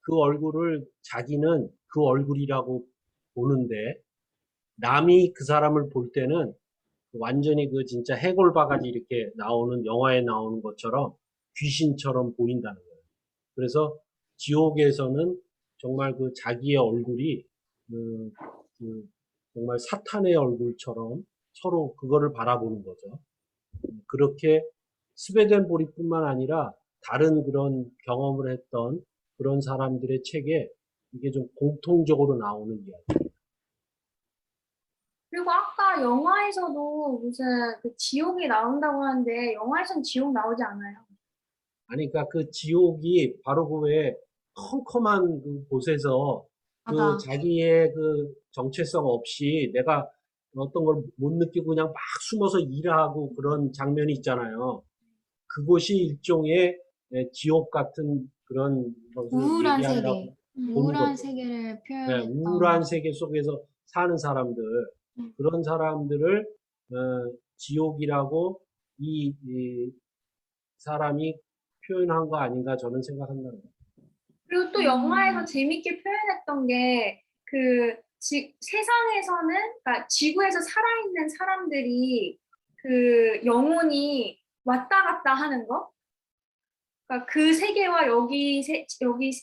그 얼굴을 자기는 그 얼굴이라고 보는데 남이 그 사람을 볼 때는 완전히 그 진짜 해골바가지 이렇게 나오는 영화에 나오는 것처럼 귀신처럼 보인다는 거예요. 그래서 지옥에서는 정말 그 자기의 얼굴이 정말 사탄의 얼굴처럼 서로 그거를 바라보는 거죠. 그렇게 스웨덴 보리뿐만 아니라 다른 그런 경험을 했던 그런 사람들의 책에 이게 좀 공통적으로 나오는 이야기. 그리고 아까 영화에서도 무슨 그 지옥이 나온다고 하는데 영화에서는 지옥 나오지 않아요. 아니, 그러니까 그 지옥이 바로 그 외에 컴컴한 그 곳에서 그 맞아. 자기의 그 정체성 없이 내가 어떤 걸 못 느끼고 그냥 막 숨어서 일하고 그런 장면이 있잖아요. 그곳이 일종의 지옥 같은 그런 것을 우울한 세계. 얘기한다고 보는 우울한 거죠. 세계를 네, 표현했던. 우울한 세계 속에서 사는 사람들, 음. 그런 사람들을 지옥이라고 이 사람이 표현한 거 아닌가 저는 생각한다. 그리고 또 영화에서 재밌게 표현했던 게 그 세상에서는 그러니까 지구에서 살아있는 사람들이 그 영혼이 왔다 갔다 하는 거. 그러니까 그 세계와 여기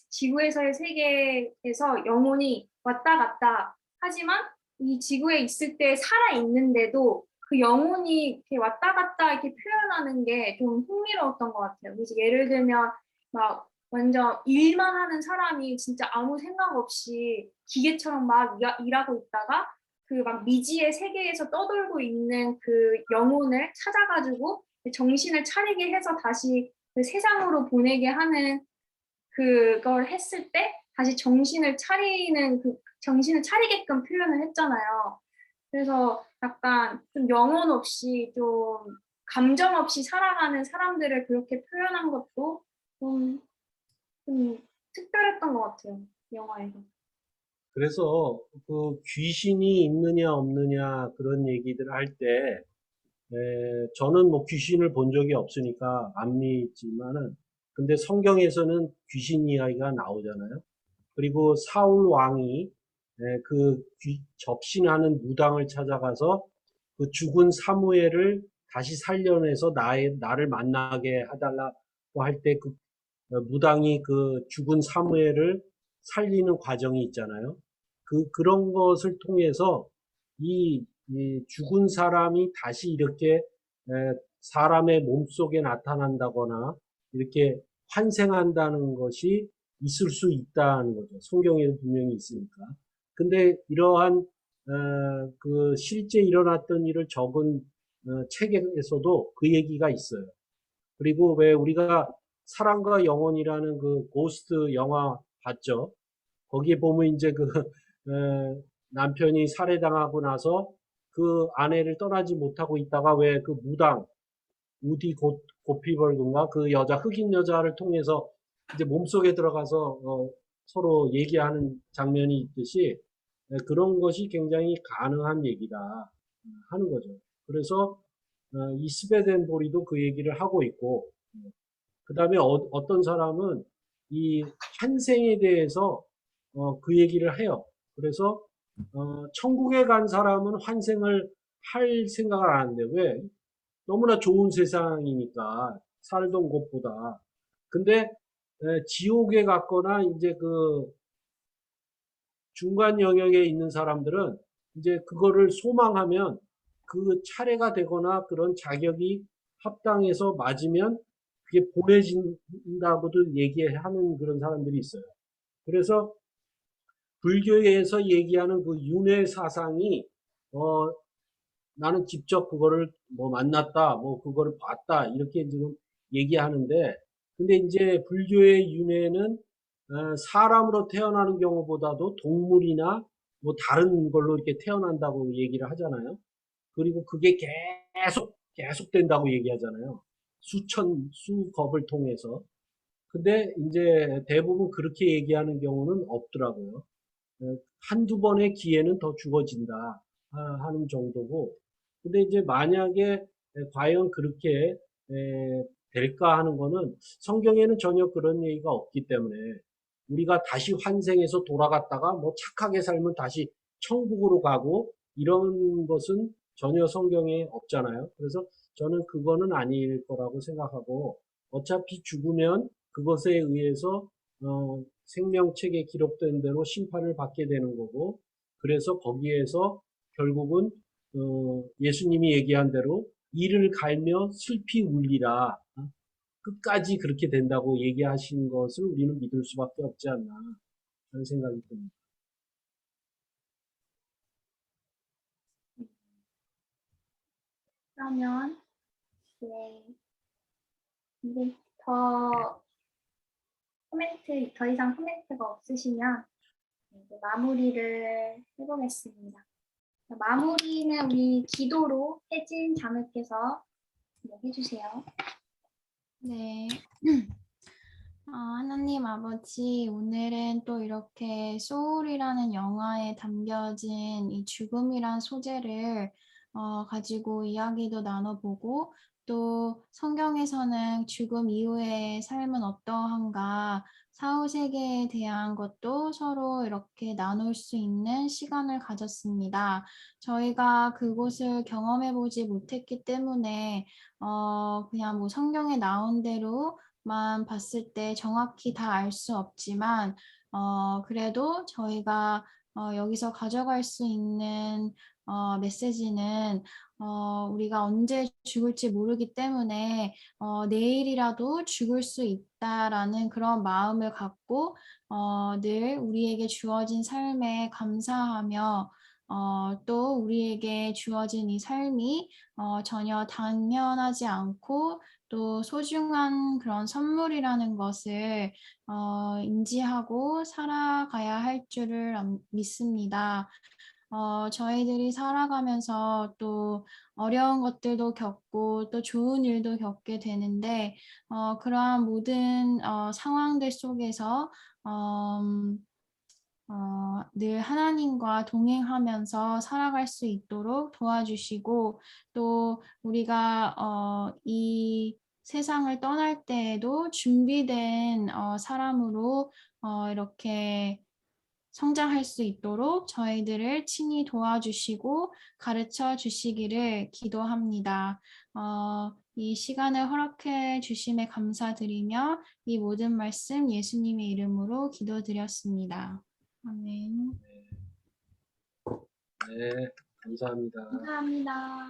지구에서의 세계에서 영혼이 왔다 갔다 하지만 이 지구에 있을 때 살아 있는데도 그 영혼이 이렇게 왔다 갔다 이렇게 표현하는 게 좀 흥미로웠던 것 같아요. 그래서 예를 들면 막 완전 일만 하는 사람이 진짜 아무 생각 없이 기계처럼 막 일하고 있다가 그 막 미지의 세계에서 떠돌고 있는 그 영혼을 찾아가지고 정신을 차리게 해서 다시 그 세상으로 보내게 하는 그걸 했을 때 다시 정신을 차리게끔 표현을 했잖아요. 그래서 약간 좀 영혼 없이 좀 감정 없이 살아가는 사람들을 그렇게 표현한 것도 좀 특별했던 것 같아요. 영화에서. 그래서 그 귀신이 있느냐 없느냐 그런 얘기들 할 때, 저는 뭐 귀신을 본 적이 없으니까 안 믿지만은, 근데 성경에서는 귀신 이야기가 나오잖아요. 그리고 사울 왕이 그 접신하는 무당을 찾아가서 그 죽은 사무엘을 다시 살려내서 나를 만나게 해달라고 할 때 그 무당이 그 죽은 사무엘을 살리는 과정이 있잖아요. 그런 것을 통해서 이 죽은 사람이 다시 이렇게 사람의 몸속에 나타난다거나 이렇게 환생한다는 것이 있을 수 있다는 거죠. 성경에도 분명히 있으니까. 근데 이러한 그 실제 일어났던 일을 적은 책에서도 그 얘기가 있어요. 그리고 왜 우리가 사랑과 영혼이라는 그 고스트 영화 봤죠? 거기에 보면 이제 그 남편이 살해당하고 나서 그 아내를 떠나지 못하고 있다가 왜 그 무당 우디 고피벌근가 그 여자 흑인 여자를 통해서 이제 몸속에 들어가서 서로 얘기하는 장면이 있듯이 그런 것이 굉장히 가능한 얘기다 하는 거죠. 그래서 이 스베덴보리도 그 얘기를 하고 있고, 그 다음에 어떤 사람은 이 환생에 대해서 그 얘기를 해요. 그래서 천국에 간 사람은 환생을 할 생각을 안 하는데 왜? 너무나 좋은 세상이니까 살던 곳보다. 근데 지옥에 갔거나 이제 그 중간 영역에 있는 사람들은 이제 그거를 소망하면 그 차례가 되거나 그런 자격이 합당해서 맞으면 그게 보내진다고도 얘기하는 그런 사람들이 있어요. 그래서 불교에서 얘기하는 그 윤회 사상이 나는 직접 그거를 뭐 만났다, 뭐 그거를 봤다 이렇게 지금 얘기하는데, 근데 이제 불교의 윤회는 사람으로 태어나는 경우보다도 동물이나 뭐 다른 걸로 이렇게 태어난다고 얘기를 하잖아요. 그리고 그게 계속 된다고 얘기하잖아요. 수겁을 통해서. 근데 이제 대부분 그렇게 얘기하는 경우는 없더라고요. 한두 번의 기회는 더 주어진다 하는 정도고. 근데 이제 만약에 과연 그렇게 될까 하는 거는 성경에는 전혀 그런 얘기가 없기 때문에 우리가 다시 환생해서 돌아갔다가 뭐 착하게 살면 다시 천국으로 가고 이런 것은 전혀 성경에 없잖아요. 그래서 저는 그거는 아닐 거라고 생각하고 어차피 죽으면 그것에 의해서 생명책에 기록된 대로 심판을 받게 되는 거고, 그래서 거기에서 결국은 예수님이 얘기한 대로 이를 갈며 슬피 울리라. 끝까지 그렇게 된다고 얘기하신 것을 우리는 믿을 수밖에 없지 않나 하는 생각이 듭니다. 그러면 이제 더 더 이상 코멘트가 없으시면 이제 마무리를 해보겠습니다. 마무리는 우리 기도로 혜진 자매께서 해주세요. 네. 하나님 아버지, 오늘은 또 이렇게 소울이라는 영화에 담겨진 이 죽음이란 소재를 가지고 이야기도 나눠보고 또 성경에서는 죽음 이후의 삶은 어떠한가 사후세계에 대한 것도 서로 이렇게 나눌 수 있는 시간을 가졌습니다. 저희가 그곳을 경험해보지 못했기 때문에 그냥 뭐 성경에 나온 대로만 봤을 때 정확히 다 알 수 없지만 그래도 저희가 여기서 가져갈 수 있는 메시지는 우리가 언제 죽을지 모르기 때문에 내일이라도 죽을 수 있다라는 그런 마음을 갖고 늘 우리에게 주어진 삶에 감사하며 또 우리에게 주어진 이 삶이 전혀 당연하지 않고 또 소중한 그런 선물이라는 것을 인지하고 살아가야 할 줄을 믿습니다. 저희들이 살아가면서 또 어려운 것들도 겪고 또 좋은 일도 겪게 되는데 그러한 모든 상황들 속에서 늘 하나님과 동행하면서 살아갈 수 있도록 도와주시고 또 우리가 이 세상을 떠날 때에도 준비된 사람으로 이렇게 성장할 수 있도록 저희들을 친히 도와주시고 가르쳐 주시기를 기도합니다. 이 시간을 허락해 주심에 감사드리며 이 모든 말씀 예수님의 이름으로 기도드렸습니다. 아멘. 네, 감사합니다. 감사합니다.